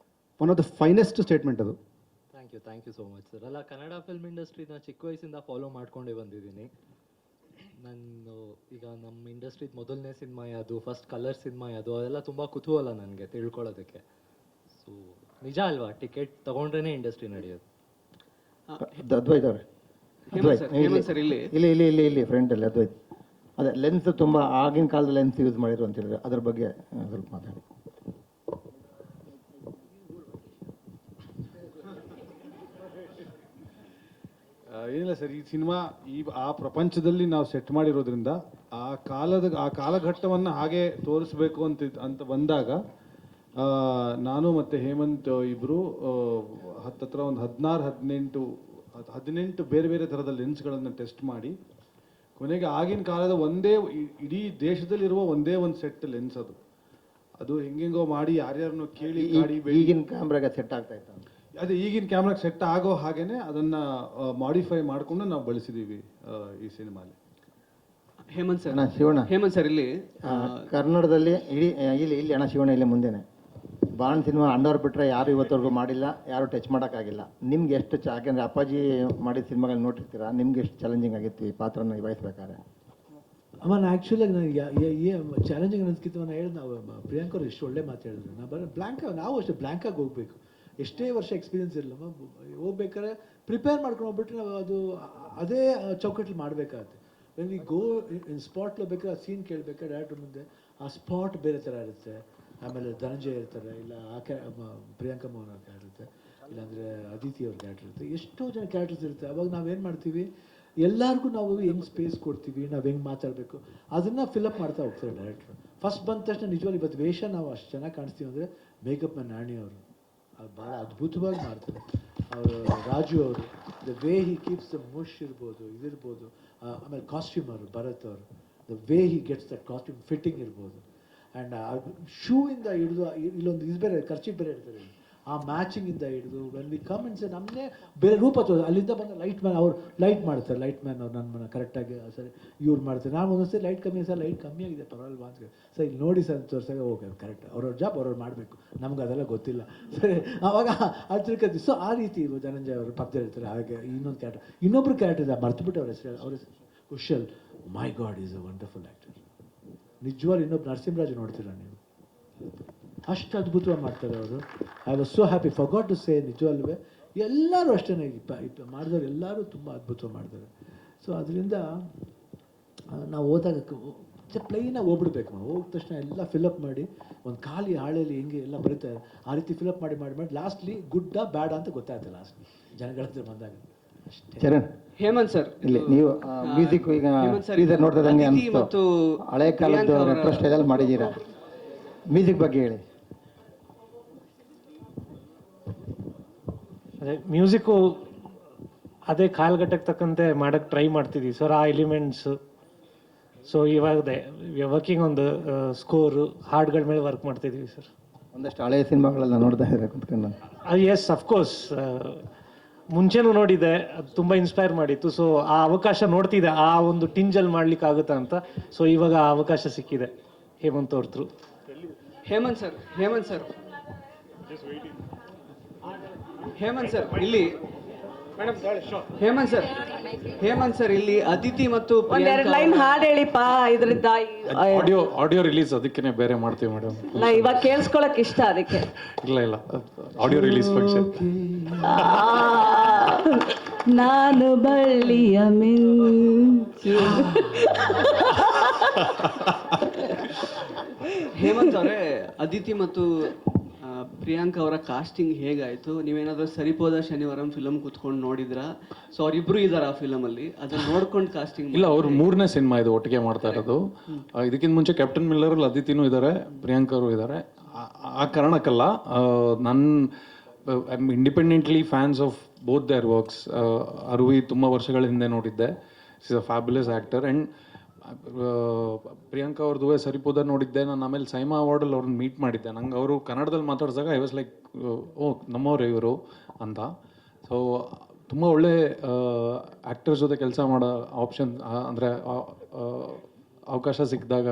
One of the finest statement ಅದು. Thank you so much sir. ಅಲ್ಲ, ಕನ್ನಡ ಫಿಲ್ಮ್ ಇಂಡಸ್ಟ್ರಿನ ಚಿಕ್ಕ ವಯಸ್ಸಿಂದ ಫಾಲೋ ಮಾಡ್ಕೊಂಡೇ ಬಂದಿದ್ದೀನಿ. ನಾನು ಈಗ ನಮ್ಮ ಇಂಡಸ್ಟ್ರಿದ ಮೊದಲನೇ ಸಿನಿಮಾ ಯಾವುದು, ಫಸ್ಟ್ ಕಲರ್ ಸಿನಿಮಾ ಯಾವುದು, ಅದೆಲ್ಲ ತುಂಬ ಕುತೂಹಲ ನನಗೆ ತಿಳ್ಕೊಳ್ಳೋದಕ್ಕೆ. ಸೊ ನಿಜ ಅಲ್ವಾ, ಟಿಕೆಟ್ ತೊಗೊಂಡ್ರೇ ಇಂಡಸ್ಟ್ರಿ ನಡೆಯೋದು. ಅದ್ವೈತ್ ಅವರೇ, ಇಲ್ಲಿ ಫ್ರೆಂಡಲ್ಲಿ ಅದ್ವೈತ್, ಅದೇ ಲೆನ್ಸ್ ತುಂಬ ಆಗಿನ ಕಾಲದ ಲೆನ್ಸ್ ಯೂಸ್ ಮಾಡಿದ್ರು ಅಂತ ಹೇಳಿದ್ರೆ ಅದ್ರ ಬಗ್ಗೆ ಸ್ವಲ್ಪ ಮಾತಾಡಿ. ಏನಿಲ್ಲ ಸರ್, ಈ ಸಿನಿಮಾ ಆ ಪ್ರಪಂಚದಲ್ಲಿ ನಾವು ಸೆಟ್ ಮಾಡಿರೋದ್ರಿಂದ ಆ ಕಾಲಘಟ್ಟವನ್ನು ಹಾಗೆ ತೋರಿಸ್ಬೇಕು ಅಂತ ಬಂದಾಗ ನಾನು ಮತ್ತು ಹೇಮಂತ್ ಇಬ್ಬರು ಹತ್ತತ್ರ ಒಂದು 18 ಬೇರೆ ಬೇರೆ ಥರದ ಲೆನ್ಸ್ಗಳನ್ನು ಟೆಸ್ಟ್ ಮಾಡಿ ಕೊನೆಗೆ ಆಗಿನ ಕಾಲದ ಇಡೀ ದೇಶದಲ್ಲಿರುವ ಒಂದೇ ಒಂದು ಸೆಟ್ ಲೆನ್ಸ್ ಅದು ಹೆಂಗೆಂಗೋ ಮಾಡಿ ಯಾರ್ಯಾರನ್ನೋ ಕೇಳಿ ಈಗಿನ ಕ್ಯಾಮ್ರಾಗೆ ಸೆಟ್ ಆಗ್ತಾ ಇತ್ತು. ಅದೇ ಈಗಿನ ಕ್ಯಾಮ್ರಾಗೆ ಸೆಟ್ ಆಗೋ ಹಾಗೇನೆ ಅದನ್ನ ಮಾಡಿಫೈ ಮಾಡಿಕೊಂಡು ನಾವು ಬಳಸಿದ್ದೀವಿ ಈ ಸಿನಿಮಾಲಿ. ಹೇಮಂತ್ ಸರ್, ಶಿವಣ್ಣ, ಹೇಮಂತ್ ಸರ್, ಇಲ್ಲಿ ಕನ್ನಡದಲ್ಲಿ ಇಲ್ಲಿ ಅಣ್ಣ ಶಿವಣ್ಣ ಇಲ್ಲೇ ಮುಂದೆನೆ ಬಾಂಡ್ ಸಿನಿಮಾ ಅಂಡೋರ್ ಬಿಟ್ಟರೆ ಯಾರು ಇವತ್ತವರೆಗೂ ಮಾಡಿಲ್ಲ, ಯಾರು ಟಚ್ ಮಾಡೋಕ್ಕಾಗಿಲ್ಲ. ನಿಮ್ಗೆ ಎಷ್ಟು ಯಾಕೆಂದರೆ ಅಪ್ಪಾಜಿ ಮಾಡಿದ ಸಿನಿಮಾಗಳು ನೋಡಿರ್ತೀರಾ, ನಿಮ್ಗೆ ಎಷ್ಟು ಚಾಲೆಂಜಿಂಗ್ ಆಗಿತ್ತು ಈ ಪಾತ್ರನ ನಿಭಾಯಿಸ್ಬೇಕಾದ್ರೆ? ಅಮ್ಮ, ನಾನು ಆ್ಯಕ್ಚುಲಾಗಿ ನನಗೆ ಚಾಲೆಂಜಿಂಗ್ ಅನ್ನೋದಕ್ಕಿಂತ ನಾನು ಹೇಳಿದ್ ನಾವು ಪ್ರಿಯಾಂಕ ಅವ್ರು ಎಷ್ಟು ಒಳ್ಳೆ ಮಾತು ಹೇಳಿದ್ರು. ನಾವು ಅಷ್ಟೇ ಬ್ಲ್ಯಾಂಕಾಗಿ ಹೋಗಬೇಕು. ಎಷ್ಟೇ ವರ್ಷ ಎಕ್ಸ್ಪೀರಿಯನ್ಸ್ ಇರಲ್ಲ, ಹೋಗ್ಬೇಕಾದ್ರೆ ಪ್ರಿಪೇರ್ ಮಾಡ್ಕೊಂಡು ಹೋಗ್ಬಿಟ್ರೆ ನಾವು ಅದೇ ಚೌಕಟ್ಟಲ್ಲಿ ಮಾಡಬೇಕಾಗುತ್ತೆ. When we go in spot ಬೇಕಾದ್ರೆ ಆ ಸೀನ್ ಕೇಳಬೇಕಾದ್ರೆ ಡೈರೆಕ್ಟರ್ ಮುಂದೆ ಆ ಸ್ಪಾಟ್ ಬೇರೆ ಥರ ಇರುತ್ತೆ. ಆಮೇಲೆ ಧನಂಜಯ ಇರ್ತಾರೆ, ಇಲ್ಲ ಪ್ರಿಯಾಂಕಾ ಮೋಹನ್ ಅವ್ರ ಕ್ಯಾರೆಕ್ಟರ್ ಇರುತ್ತೆ, ಇಲ್ಲಾಂದರೆ ಅದಿತಿ ಅವ್ರ ಕ್ಯಾರೆಕ್ಟರ್ ಇರುತ್ತೆ. ಎಷ್ಟೋ ಜನ ಕ್ಯಾರೆಕ್ಟರ್ಸ್ ಇರುತ್ತೆ. ಅವಾಗ ನಾವೇನು ಮಾಡ್ತೀವಿ, ಎಲ್ಲರಿಗೂ ನಾವು ಹೆಂಗೆ ಸ್ಪೇಸ್ ಕೊಡ್ತೀವಿ, ನಾವು ಹೆಂಗೆ ಮಾತಾಡಬೇಕು ಅದನ್ನು ಫಿಲಪ್ ಮಾಡ್ತಾ ಹೋಗ್ತಾರೆ ಡೈರೆಕ್ಟ್ರು. ಫಸ್ಟ್ ಬಂದ ತಕ್ಷಣ ನಿಜವಾಗಿ ಇವತ್ತು ವೇಷ ನಾವು ಅಷ್ಟು ಚೆನ್ನಾಗಿ ಕಾಣಿಸ್ತೀವಿ ಅಂದರೆ ಮೇಕಪ್ ಮ್ಯಾನ್ ನಾಣಿ ಅವರು ಅದು ಭಾಳ ಅದ್ಭುತವಾಗಿ ಮಾಡ್ತಾರೆ. ಅವರು ರಾಜು ಅವರು the way he keeps the mush ಇರ್ಬೋದು, ಇದಿರ್ಬೋದು. ಆಮೇಲೆ ಕಾಸ್ಟ್ಯೂಮರು ಭರತ್ ಅವರು the way he gets that costume fitting ಇರ್ಬೋದು. ಆ್ಯಂಡ್ ಶೂ ಇಂದ ಹಿಡಿದು ಇಲ್ಲೊಂದು ಇದು ಬೇರೆ ಖರ್ಚಿಗೆ ಬೇರೆ ಇರ್ತಾರೆ, ಆ ಮ್ಯಾಚಿಂಗಿಂದ ಹಿಡಿದು when we come and say ನಮ್ಮನ್ನೇ ಬೇರೆ ರೂಪ ತೋರಿಸ್. ಅಲ್ಲಿಂದ ಬಂದ ಲೈಟ್ ಮ್ಯಾನ್ ಅವ್ರು ಲೈಟ್ ಮಾಡ್ತಾರೆ. ಲೈಟ್ ಮ್ಯಾನ್ ಅವ್ರು ನನ್ನ ಕರೆಕ್ಟಾಗಿ ಸರಿ ಇವ್ರು ಮಾಡ್ತಾರೆ. ನಾನು ಒಂದೊಂದ್ಸರಿ ಲೈಟ್ ಕಮ್ಮಿ ಸರ್, ಲೈಟ್ ಕಮ್ಮಿ ಆಗಿದೆ ಪರವಾಗಿಲ್ವಾ ಅಂತ ಸರ್ ಇಲ್ಲಿ ನೋಡಿ ಸರ್ ತೋರಿಸಾಗ ಓಕೆ ಕರೆಕ್ಟ್, ಅವ್ರವ್ರ ಜಾಬ್ ಅವ್ರವ್ರು ಮಾಡಬೇಕು, ನಮ್ಗೆ ಅದೆಲ್ಲ ಗೊತ್ತಿಲ್ಲ ಸರಿ. ಆವಾಗ ಅದು ತಿಳ್ಕೊತೀವಿ. ಸೊ ಆ ರೀತಿ ಧನಂಜಯ ಅವರು ಪಕ್ಕದಲ್ಲಿ ಇರ್ತಾರೆ. ಹಾಗೆ ಇನ್ನೊಬ್ರು ಕ್ಯಾರೆಕ್ಟರ್ ಇದೆ, ಮರ್ತುಬಿಟ್ಟು ಅವ್ರ ಹೆಸರು Kushal. My god is a wonderful actor. ನಿಜವಾಗ್ಲೂ ಇನ್ನೊಬ್ಬ ನರಸಿಂಹರಾಜು ನೋಡ್ತೀರಾ ನೀವು, ಅಷ್ಟು ಅದ್ಭುತವಾಗಿ ಮಾಡ್ತಾರೆ ಅವರು. I was so happy, forgot to say. ನಿಜವಲ್ವೇ ಎಲ್ಲರೂ ಅಷ್ಟೇ ಮಾಡಿದವರು ಎಲ್ಲರೂ ತುಂಬ ಅದ್ಭುತವಾಗಿ ಮಾಡ್ತಾರೆ. ಸೊ ಅದರಿಂದ ನಾವು ಹೋದಾಗ ಪ್ಲೈನಾಗಿ ಹೋಗ್ಬಿಡ್ಬೇಕು. ಹೋಗಿದ ತಕ್ಷಣ ಎಲ್ಲ ಫಿಲಪ್ ಮಾಡಿ ಒಂದು ಖಾಲಿ ಹಾಳೆಯಲ್ಲಿ ಹೆಂಗೆ ಎಲ್ಲ ಬರೀತಾರೆ ಆ ರೀತಿ ಫಿಲಪ್ ಮಾಡಿ ಮಾಡಿ ಮಾಡಿ ಲಾಸ್ಟ್ಲಿ ಗುಡ್ಡ ಬ್ಯಾಡ ಅಂತ ಗೊತ್ತಾಗುತ್ತೆ ಲಾಸ್ಟ್ಲಿ ಜನಗಳ ಹತ್ರ ಬಂದಾಗ. ಚರಣ್, ಹೇಮಂತ್ ಸರ್, ಇಲ್ಲಿ ನೀವು ಮ್ಯೂಸಿಕ್ ಈಗ ನೋಡ್ತದಂಗೆ ಅನಿಸ್ತು, ಹಳೆ ಕಾಲದ ರೆಟ್ರೋ ಸ್ಟೈಲಲ್ಲಿ ಮಾಡಿದ್ದೀರಾ. ಮ್ಯೂಸಿಕ್ ಬಗ್ಗೆ ಹೇಳಿ. ಅದೇ ಮ್ಯೂಸಿಕ್ಕು ಅದೇ ಕಾಲಘಟ್ಟಕ್ಕೆ ತಕ್ಕಂತೆ ಮಾಡೋಕ್ಕೆ ಟ್ರೈ ಮಾಡ್ತಿದ್ದೀವಿ ಸರ್, ಆ ಎಲಿಮೆಂಟ್ಸ್. ಸೊ ಇವಾಗ ವರ್ಕಿಂಗ್ ಒಂದು ಸ್ಕೋರು ಹಾಡುಗಳ ಮೇಲೆ ವರ್ಕ್ ಮಾಡ್ತಿದ್ದೀವಿ ಸರ್. ಒಂದಷ್ಟು ಹಳೆಯ ಸಿನಿಮಾಗಳೆಲ್ಲ ನೋಡ್ತಾ ಇದ್ದಾರೆ ಕುತ್ಕೊಂಡು. ಎಸ್, ಅಫ್ಕೋರ್ಸ್ ಮುಂಚೆನೂ ನೋಡಿದ್ದೆ, ಅದು ತುಂಬ ಇನ್ಸ್ಪೈರ್ ಮಾಡಿತ್ತು. ಸೊ ಆ ಅವಕಾಶ ನೋಡ್ತಿದ್ದೆ, ಆ ಒಂದು ಟಿಂಜಲ್ಲಿ ಮಾಡ್ಲಿಕ್ಕೆ ಆಗುತ್ತಾ ಅಂತ. ಸೊ ಇವಾಗ ಆ ಅವಕಾಶ ಸಿಕ್ಕಿದೆ ಹೇಮಂತ್ ಅವ್ರ through. Hemanth sir, Hemanth sir, Hemanth sir ಇಲ್ಲಿ ಹೇಮಂತ್ ಸರ್ ಇಲ್ಲಿ ಅದಿತಿ ಮತ್ತು ಒಂದೆರಡು ಲೈನ್ ಹಾಡು ಹೇಳಿಪ್ಪ. ಇದರಿಂದ ಆಡಿಯೋ ರಿಲೀಸ್ ಅದಕ್ಕೆ ಬೇರೆ ಮಾಡ್ತೀವಿ ಮೇಡಮ್. ಇವಾಗ ಕೇಳಿಸ್ಕೊಳಕ್ ಇಷ್ಟ ಅದಕ್ಕೆ. ಇಲ್ಲ ಆಡಿಯೋ ರಿಲೀಸ್ ಫಂಕ್ಷನ್. ನಾನು ಬಳ್ಳಿಯ ಮಿಂಚು. ಹೇಮಂತ್ ಅವರೇ, ಅದಿತಿ ಮತ್ತು ಪ್ರಿಯಾಂಕಾ ಅವರ ಕಾಸ್ಟಿಂಗ್ ಹೇಗಾಯಿತು? ನೀವೇನಾದರೂ ಸರಿಪೋದ ಶನಿವಾರ ಫಿಲಮ್ ಕೂತ್ಕೊಂಡು ನೋಡಿದ್ರಾ? ಸೊ ಅವರಿಬ್ರು ಇದ್ದಾರೆ ಆ ಫಿಲಮಲ್ಲಿ, ಅದನ್ನ ನೋಡ್ಕೊಂಡು ಕಾಸ್ಟಿಂಗ್? ಇಲ್ಲ, ಅವ್ರು 3ನೇ ಸಿನಿಮಾ ಇದು ಒಟ್ಟಿಗೆ ಮಾಡ್ತಾ ಇರೋದು. ಇದಕ್ಕಿಂತ ಮುಂಚೆ ಕ್ಯಾಪ್ಟನ್ ಮಿಲ್ಲರಲ್ಲಿ ಅದಿತಿನೂ ಇದ್ದಾರೆ, ಪ್ರಿಯಾಂಕಾ ಅವರು ಇದ್ದಾರೆ. ಆ ಕಾರಣಕ್ಕಲ್ಲ, I am independently fans of both their works. Aruvi ತುಂಬ ವರ್ಷಗಳ ಹಿಂದೆ ನೋಡಿದ್ದೆ. Is a fabulous actor. And Priyanka ಅವ್ರದ್ದು ಸರಿಪೋದ ನೋಡಿದ್ದೆ ನಾನು. ಆಮೇಲೆ ಸೈಮಾ ಅವಾರ್ಡಲ್ಲಿ ಅವ್ರನ್ನ ಮೀಟ್ ಮಾಡಿದ್ದೆ. ನಂಗೆ ಅವರು ಕನ್ನಡದಲ್ಲಿ ಮಾತಾಡಿದಾಗ ಐ ವಾಸ್ ಲೈಕ್, ಓ ನಮ್ಮವ್ರೆ ಇವರು ಅಂತ. ಸೊ ತುಂಬ ಒಳ್ಳೆ ಆ್ಯಕ್ಟರ್ಸ್ ಜೊತೆ ಕೆಲಸ ಮಾಡೋ ಆಪ್ಷನ್ ಅಂದರೆ ಅವಕಾಶ ಸಿಕ್ಕಿದಾಗ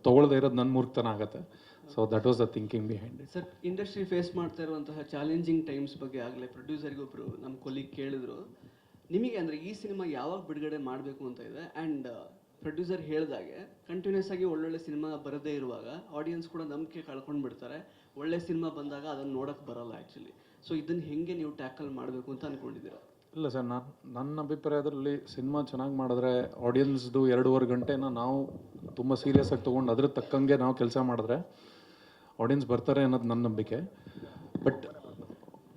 ತೊಗೊಳ್ದೇ ಇರೋದು ನನ್ನ ಮೂರ್ಖತನ ಆಗುತ್ತೆ. So that was the thinking behind it. Sir, industry face ಮಾಡ್ತಾ ಇರುವಂತಹ ಚಾಲೆಂಜಿಂಗ್ ಟೈಮ್ಸ್ ಬಗ್ಗೆ ಆಗಲೇ ಪ್ರೊಡ್ಯೂಸರ್ಗೊಬ್ಬರು ನಮ್ಮ ಕೊಲೀಗ್ ಕೇಳಿದ್ರು. ನಿಮಗೆ ಅಂದರೆ ಈ ಸಿನಿಮಾ ಯಾವಾಗ ಬಿಡುಗಡೆ ಮಾಡಬೇಕು ಅಂತ ಇದೆ? ಆ್ಯಂಡ್ ಪ್ರೊಡ್ಯೂಸರ್ ಹೇಳಿದಾಗೆ ಕಂಟಿನ್ಯೂಸ್ ಆಗಿ ಒಳ್ಳೊಳ್ಳೆ ಸಿನಿಮಾ ಬರದೇ ಇರುವಾಗ ಆಡಿಯನ್ಸ್ ಕೂಡ ನಂಬಿಕೆ ಕಳ್ಕೊಂಡು ಬಿಡ್ತಾರೆ. ಒಳ್ಳೆ ಸಿನಿಮಾ ಬಂದಾಗ ಅದನ್ನು ನೋಡೋಕ್ಕೆ ಬರಲ್ಲ ಆ್ಯಕ್ಚುಲಿ. ಸೊ ಇದನ್ನು ಹೆಂಗೆ ನೀವು ಟ್ಯಾಕಲ್ ಮಾಡಬೇಕು ಅಂತ ಅಂದ್ಕೊಂಡಿದ್ದೀರಾ? ಇಲ್ಲ ಸರ್, ನನ್ನ ಅಭಿಪ್ರಾಯದಲ್ಲಿ ಸಿನಿಮಾ ಚೆನ್ನಾಗಿ ಮಾಡಿದ್ರೆ ಆಡಿಯನ್ಸ್ದು 2.5 ಗಂಟೆನ ನಾವು ತುಂಬ ಸೀರಿಯಸ್ ಆಗಿ ತೊಗೊಂಡು ಅದ್ರ ತಕ್ಕಂಗೆ ನಾವು ಕೆಲಸ ಮಾಡಿದ್ರೆ ಆಡಿಯನ್ಸ್ ಬರ್ತಾರೆ ಅನ್ನೋದು ನನ್ನ ನಂಬಿಕೆ. ಬಟ್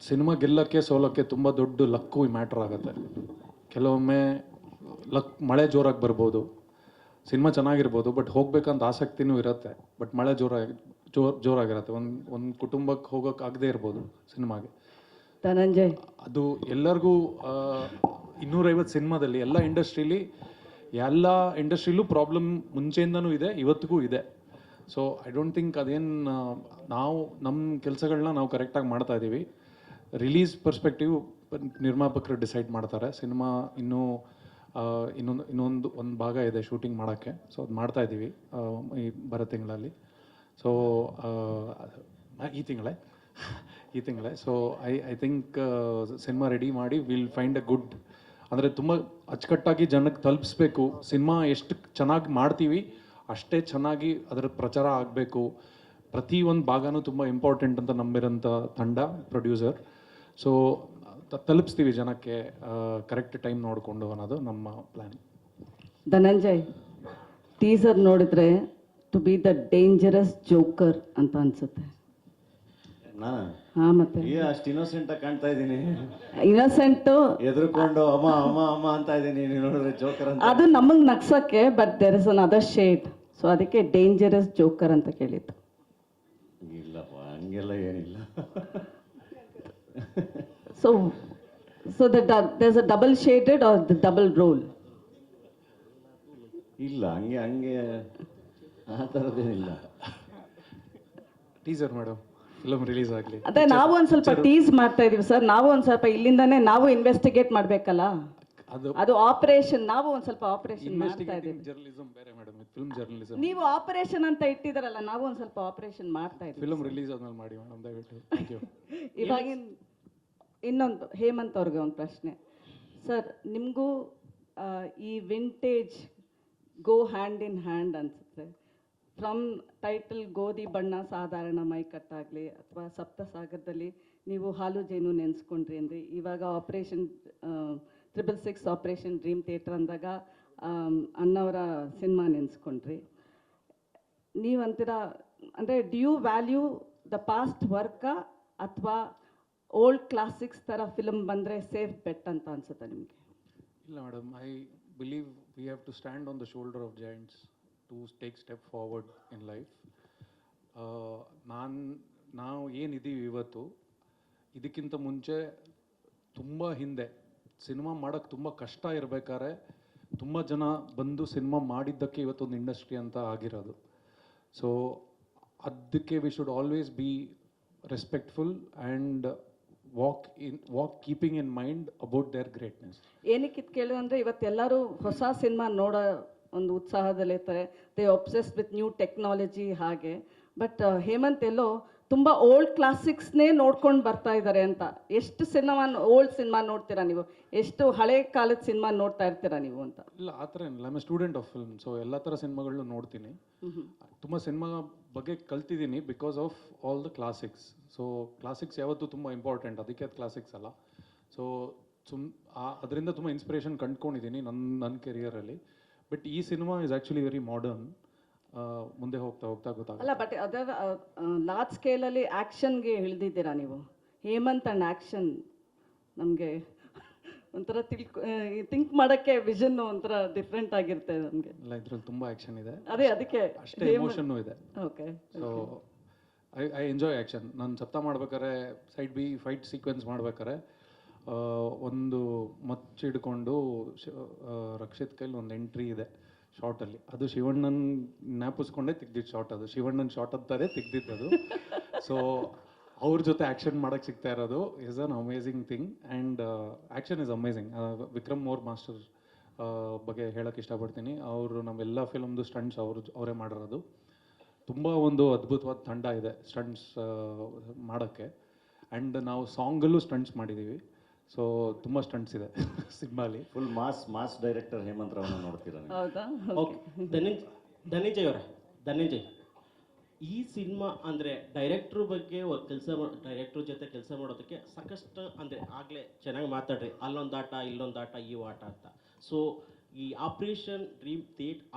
ಸಿನಿಮಾ ಗೆಲ್ಲಕ್ಕೆ ಸೋಲಕ್ಕೆ ತುಂಬ ದೊಡ್ಡ ಲಕ್ಕು ಮ್ಯಾಟ್ರ್ ಆಗುತ್ತೆ. ಕೆಲವೊಮ್ಮೆ ಮಳೆ ಜೋರಾಗಿ ಬರ್ಬೋದು, ಸಿನಿಮಾ ಚೆನ್ನಾಗಿರ್ಬೋದು, ಬಟ್ ಹೋಗ್ಬೇಕಂತ ಆಸಕ್ತಿನೂ ಇರುತ್ತೆ, ಬಟ್ ಮಳೆ ಜೋರಾಗಿರುತ್ತೆ. ಒಂದು ಕುಟುಂಬಕ್ಕೆ ಹೋಗೋಕೆ ಆಗದೆ ಇರ್ಬೋದು ಸಿನಿಮಾಗೆ. ಧನಂಜಯ್, ಅದು ಎಲ್ಲರಿಗೂ 250 ಸಿನಿಮಾದಲ್ಲಿ ಎಲ್ಲ ಇಂಡಸ್ಟ್ರಿಲೂ ಪ್ರಾಬ್ಲಮ್ ಮುಂಚೆಯಿಂದನೂ ಇದೆ, ಇವತ್ತಿಗೂ ಇದೆ. ಸೊ ಐ ಡೋಂಟ್ ಥಿಂಕ್ ಅದೇನು ನಾವು ನಮ್ಮ ಕೆಲಸಗಳನ್ನ ನಾವು ಕರೆಕ್ಟಾಗಿ ಮಾಡ್ತಾ ಇದ್ದೀವಿ. ರಿಲೀಸ್ ಪರ್ಸ್ಪೆಕ್ಟಿವ್ ನಿರ್ಮಾಪಕರು ಡಿಸೈಡ್ ಮಾಡ್ತಾರೆ. ಸಿನಿಮಾ ಇನ್ನೊಂದು ಭಾಗ ಇದೆ ಶೂಟಿಂಗ್ ಮಾಡೋಕ್ಕೆ, ಸೊ ಅದು ಮಾಡ್ತಾ ಇದ್ದೀವಿ ಈ ಬರೋ ತಿಂಗಳಲ್ಲಿ. ಸೊ ಈ ತಿಂಗಳೇ so I think cinema ready ಮಾಡಿ ವಿಲ್ ಫೈಂಡ್ ಎ ಗುಡ್, ಅಂದರೆ ತುಂಬ ಅಚ್ಚುಕಟ್ಟಾಗಿ ಜನಕ್ಕೆ ತಲುಪಿಸ್ಬೇಕು. ಸಿನಿಮಾ ಎಷ್ಟು ಚೆನ್ನಾಗಿ ಮಾಡ್ತೀವಿ ಅಷ್ಟೇ ಚೆನ್ನಾಗಿ ಅದರ ಪ್ರಚಾರ ಆಗಬೇಕು. ಪ್ರತಿ ಒಂದು ಭಾಗನೂ ತುಂಬ ಇಂಪಾರ್ಟೆಂಟ್ ಅಂತ ನಂಬಿರೋಂಥ ತಂಡ ಪ್ರೊಡ್ಯೂಸರ್. ಸೊ ತಲುಪಿಸ್ತೀವಿ ಜನಕ್ಕೆ ಕರೆಕ್ಟ್ ಟೈಮ್ ನೋಡಿಕೊಂಡು ಅನ್ನೋದು ನಮ್ಮ ಪ್ಲ್ಯಾನ್. ಧನಂಜಯ್, ಟೀಸರ್ ನೋಡಿದ್ರೆ to be the dangerous joker ಅಂತ ಅನ್ಸುತ್ತೆ. ಹಾಂ, ಮತ್ತೆ ಅಷ್ಟು ಇನ್ನೋಸೆಂಟ್ ಆಗಿ ಕಾಣ್ತಾ ಇದ್ದೀನಿ. ಇನ್ನೋಸೆಂಟು ಎದುರುಕೊಂಡು ಅಮ್ಮ ಅಮ್ಮ ಅಮ್ಮ ಅಂತ ಇದ್ದೀನಿ, ನೀವು ನೋಡಿದ್ರೆ ಜೋಕರ್ ಅಂತ. ಅದು ನಮಗೆ ನಗ್ಸಕ್ಕೆ, but there is another shade. So ಅದಕ್ಕೆ ಡೇಂಜರಸ್ ಜೋಕರ್ ಅಂತ ಕೇಳಿದ್ದು. ಇಲ್ಲಪ್ಪ, ಹಂಗೆಲ್ಲ ಏನಿಲ್ಲ. So there's a double shaded or the double role? ಇಲ್ಲ, ಹಂಗೆ ಆ ಥರದ್ದೇನಿಲ್ಲ. ಟೀಸರ್ ಮೇಡಮ್, ಫಿಲಮ್ ರಿಲೀಸ್ ಆಗಲಿ. ಅದೇ ನಾವು ಒಂದು ಸ್ವಲ್ಪ ಟೀಸ್ ಮಾಡ್ತಾ ಇದೀವಿ ಸರ್. ನಾವು ಒಂದು ಸ್ವಲ್ಪ ಇಲ್ಲಿಂದಾನೇ ನಾವು ಇನ್ವೆಸ್ಟಿಗೇಟ್ ಮಾಡಬೇಕಲ್ಲ. ಅದು ಆಪರೇಷನ್, ನಾವು ಒಂದು ಸ್ವಲ್ಪ ಆಪರೇಷನ್ ಮಾಡ್ತಾ ಇದೀವಿ. ಜರ್ನಲಿಸಂ ಬೇರೆ ಮೇಡಮ್, ಫಿಲ್ಮ್ ಜರ್ನಲಿಸಂ. ನೀವು ಆಪರೇಷನ್ ಅಂತ ಇಟ್ಟಿದಾರಲ್ಲ, ನಾವು ಒಂದು ಸ್ವಲ್ಪ ಆಪರೇಷನ್ ಮಾಡ್ತಾ ಇದೀವಿ. ಫಿಲ್ಮ್ ರಿಲೀಸ್ ಆದ್ಮೇಲೆ ಮಾಡಿ ಮೇಡಮ್, ದಯವಿಟ್ಟು. Thank you. ಇವಾಗಿನ ಇನ್ನೊಂದು ಹೇಮಂತ್ ಅವ್ರಿಗೆ ಒಂದು ಪ್ರಶ್ನೆ ಸರ್. ನಿಮಗೂ ಈ vintage go hand in hand ಅನ್ಸುತ್ತೆ. ಫ್ರಮ್ ಟೈಟಲ್ ಗೋಧಿ ಬಣ್ಣ ಸಾಧಾರಣ ಮೈಕಟ್ಟಾಗಲಿ, ಅಥವಾ ಸಪ್ತಸಾಗರದಲ್ಲಿ ನೀವು ಹಾಲು ಜೇನು ನೆನೆಸ್ಕೊಂಡ್ರಿ ಅಂದರೆ, ಇವಾಗ ಆಪರೇಷನ್ 666 ಆಪರೇಷನ್ ಡ್ರೀಮ್ ಥಿಯೇಟರ್ ಅಂದಾಗ ಅಣ್ಣವರ ಸಿನಿಮಾ ನೆನೆಸ್ಕೊಂಡ್ರಿ. ನೀವಂತೀರ ಅಂದರೆ do you value the past ವರ್ಕಾ ಅಥವಾ ಓಲ್ಡ್ ಕ್ಲಾಸಿಕ್ಸ್ ಥರ ಫಿಲ್ಮ್ ಬಂದರೆ ಸೇಫ್ ಬೆಟ್ ಅಂತ ಅನ್ಸುತ್ತೆ ನಿಮಗೆ? ಇಲ್ಲ madam, I believe we have to stand on the shoulder of giants to take step forward in life. ನಾವು ಏನಿದ್ದೀವಿ ಇವತ್ತು, ಇದಕ್ಕಿಂತ ಮುಂಚೆ ತುಂಬ ಹಿಂದೆ ಸಿನಿಮಾ ಮಾಡೋಕ್ಕೆ ತುಂಬ ಕಷ್ಟ ಇರಬೇಕಾದ್ರೆ ತುಂಬ ಜನ ಬಂದು ಸಿನಿಮಾ ಮಾಡಿದ್ದಕ್ಕೆ ಇವತ್ತೊಂದು ಇಂಡಸ್ಟ್ರಿ ಅಂತ ಆಗಿರೋದು. ಸೊ ಅದಕ್ಕೆ we should always B respectful and walk keeping in mind about there greatness. ಏನಕ್ಕೆ ಇದು ಕೇಳಿದ್ರೆ ಅಂದರೆ, ಇವತ್ತೆಲ್ಲರೂ ಹೊಸ ಸಿನಿಮಾ ನೋಡೋ ಒಂದು ಉತ್ಸಾಹದಲ್ಲಿರ್ತಾರೆ. ದೇ ಒಬ್ಸೆಸ್ ವಿತ್ ನ್ಯೂ ಟೆಕ್ನಾಲಜಿ ಹಾಗೆ. ಬಟ್ ಹೇಮಂತ್ ಎಲ್ಲೋ ತುಂಬ ಓಲ್ಡ್ ಕ್ಲಾಸಿಕ್ಸ್ನೇ ನೋಡ್ಕೊಂಡು ಬರ್ತಾ ಇದ್ದಾರೆ ಅಂತ. ಎಷ್ಟು ಓಲ್ಡ್ ಸಿನಿಮಾ ನೋಡ್ತೀರಾ ನೀವು? ಎಷ್ಟು ಹಳೆ ಕಾಲದ ಸಿನಿಮಾ ನೋಡ್ತಾ ಇರ್ತೀರಾ ನೀವು ಅಂತ? ಇಲ್ಲ, ಆ ಥರ ಏನಿಲ್ಲ. I student of film, so ಎಲ್ಲ ಥರ ಸಿನಿಮಾಗಳನ್ನೂ ನೋಡ್ತೀನಿ. ತುಂಬ ಸಿನಿಮಾ ಬಗ್ಗೆ ಕಲ್ತಿದ್ದೀನಿ because of all the classics. So classics ಯಾವತ್ತೂ ತುಂಬ ಇಂಪಾರ್ಟೆಂಟ್, ಅದಕ್ಕೆ ಅದು ಕ್ಲಾಸಿಕ್ಸ್ ಅಲ್ಲ. ಸೊ ಅದರಿಂದ ತುಂಬ ಇನ್ಸ್ಪಿರೇಷನ್ ಕಂಡ್ಕೊಂಡಿದ್ದೀನಿ ನನ್ನ ಕೆರಿಯರಲ್ಲಿ. ಬಟ್ ಈ cinema is actually very modern. ಮುಂದೆ ಹೋಗ್ತಾ ಗೊತ್ತಾಗಲ್ಲ. ಅಲ್ಲ, ಬಟ್ ಅದರ ಲಾರ್ಜ್ ಸ್ಕೇಲಲ್ಲಿ ಆ್ಯಕ್ಷನ್ಗೆ ಇಳಿದಿದ್ದೀರಾ ನೀವು. ಹೇಮಂತ್ ಆ್ಯಂಡ್ ಆ್ಯಕ್ಷನ್ ನಮಗೆ ಒಂಥರ ಥಿಂಕ್ ಮಾಡೋಕ್ಕೆ ವಿಷನ್ ಒಂಥರ ಡಿಫ್ರೆಂಟ್ ಆಗಿರುತ್ತೆ ನಮಗೆ. ಇಲ್ಲ, ಇದ್ರಲ್ಲಿ ತುಂಬ ಆ್ಯಕ್ಷನ್ ಇದೆ. ಅದಕ್ಕೆ ಅಷ್ಟೇ ಎಮೋಷನ್ನು ಇದೆ. Okay. So I enjoy action. ನಾನು ಸಪ್ತ ಮಾಡ್ಬೇಕಾದ್ರೆ ಸೈಡ್ ಬಿ ಫೈಟ್ ಸೀಕ್ವೆನ್ಸ್ ಮಾಡ್ಬೇಕಾದ್ರೆ ಒಂದು ಹಿಡ್ಕೊಂಡು ರಕ್ಷಿತ್ ಕೈಲಿ ಒಂದು ಎಂಟ್ರಿ ಇದೆ ಶಾರ್ಟಲ್ಲಿ. ಅದು ಶಿವಣ್ಣನ ಜ್ಞಾಪಿಸ್ಕೊಂಡೇ ತೆಗ್ದಿದ್ದು ಶಾರ್ಟ್. ಅದು ಶಿವಣ್ಣನ ಶಾರ್ಟ್ ಅಂತಾರೆ ತೆಗ್ದಿದ್ದು. ಸೊ ಅವ್ರ ಜೊತೆ ಆ್ಯಕ್ಷನ್ ಮಾಡೋಕ್ಕೆ ಸಿಗ್ತಾ ಇರೋದು is an amazing thing. And action is amazing. Vikram more master ಬಗ್ಗೆ ಹೇಳೋಕ್ಕೆ ಇಷ್ಟಪಡ್ತೀನಿ. ಅವರು ನಮ್ಮೆಲ್ಲ ಫಿಲಮ್ದು ಸ್ಟಂಟ್ಸ್ ಅವರೇ ಮಾಡಿರೋದು. ತುಂಬ ಒಂದು ಅದ್ಭುತವಾದ ತಂಡ ಇದೆ ಸ್ಟಂಟ್ಸ್ ಮಾಡೋಕ್ಕೆ. ಆ್ಯಂಡ್ ನಾವು ಸಾಂಗಲ್ಲೂ ಸ್ಟಂಟ್ಸ್ ಮಾಡಿದ್ದೀವಿ. ಸೊ ತುಂಬ ಸ್ಟಂಟ್ಸ್ ಇದೆ ಸಿನಿಮಾಲಿ. ಫುಲ್ ಮಾಸ್ ಡೈರೆಕ್ಟರ್ ಹೇಮಂತ್ ರಾವ್ನ ನೋಡ್ತೀರಾ? ಹೌದಾ? ಓಕೆ. ಧನಂಜಯ್, ಈ ಸಿನಿಮಾ ಅಂದರೆ ಡೈರೆಕ್ಟ್ರ್ ಬಗ್ಗೆ ಡೈರೆಕ್ಟ್ರ್ ಜೊತೆ ಕೆಲಸ ಮಾಡೋದಕ್ಕೆ ಸಾಕಷ್ಟು ಅಂದರೆ ಆಗಲೇ ಚೆನ್ನಾಗಿ ಮಾತಾಡ್ರಿ, ಅಲ್ಲೊಂದು ಆಟ ಇಲ್ಲೊಂದು ಆಟ ಈ ಆಟ ಅಂತ. ಸೊ ಈ ಆಪರೇಷನ್ ಡ್ರೀಮ್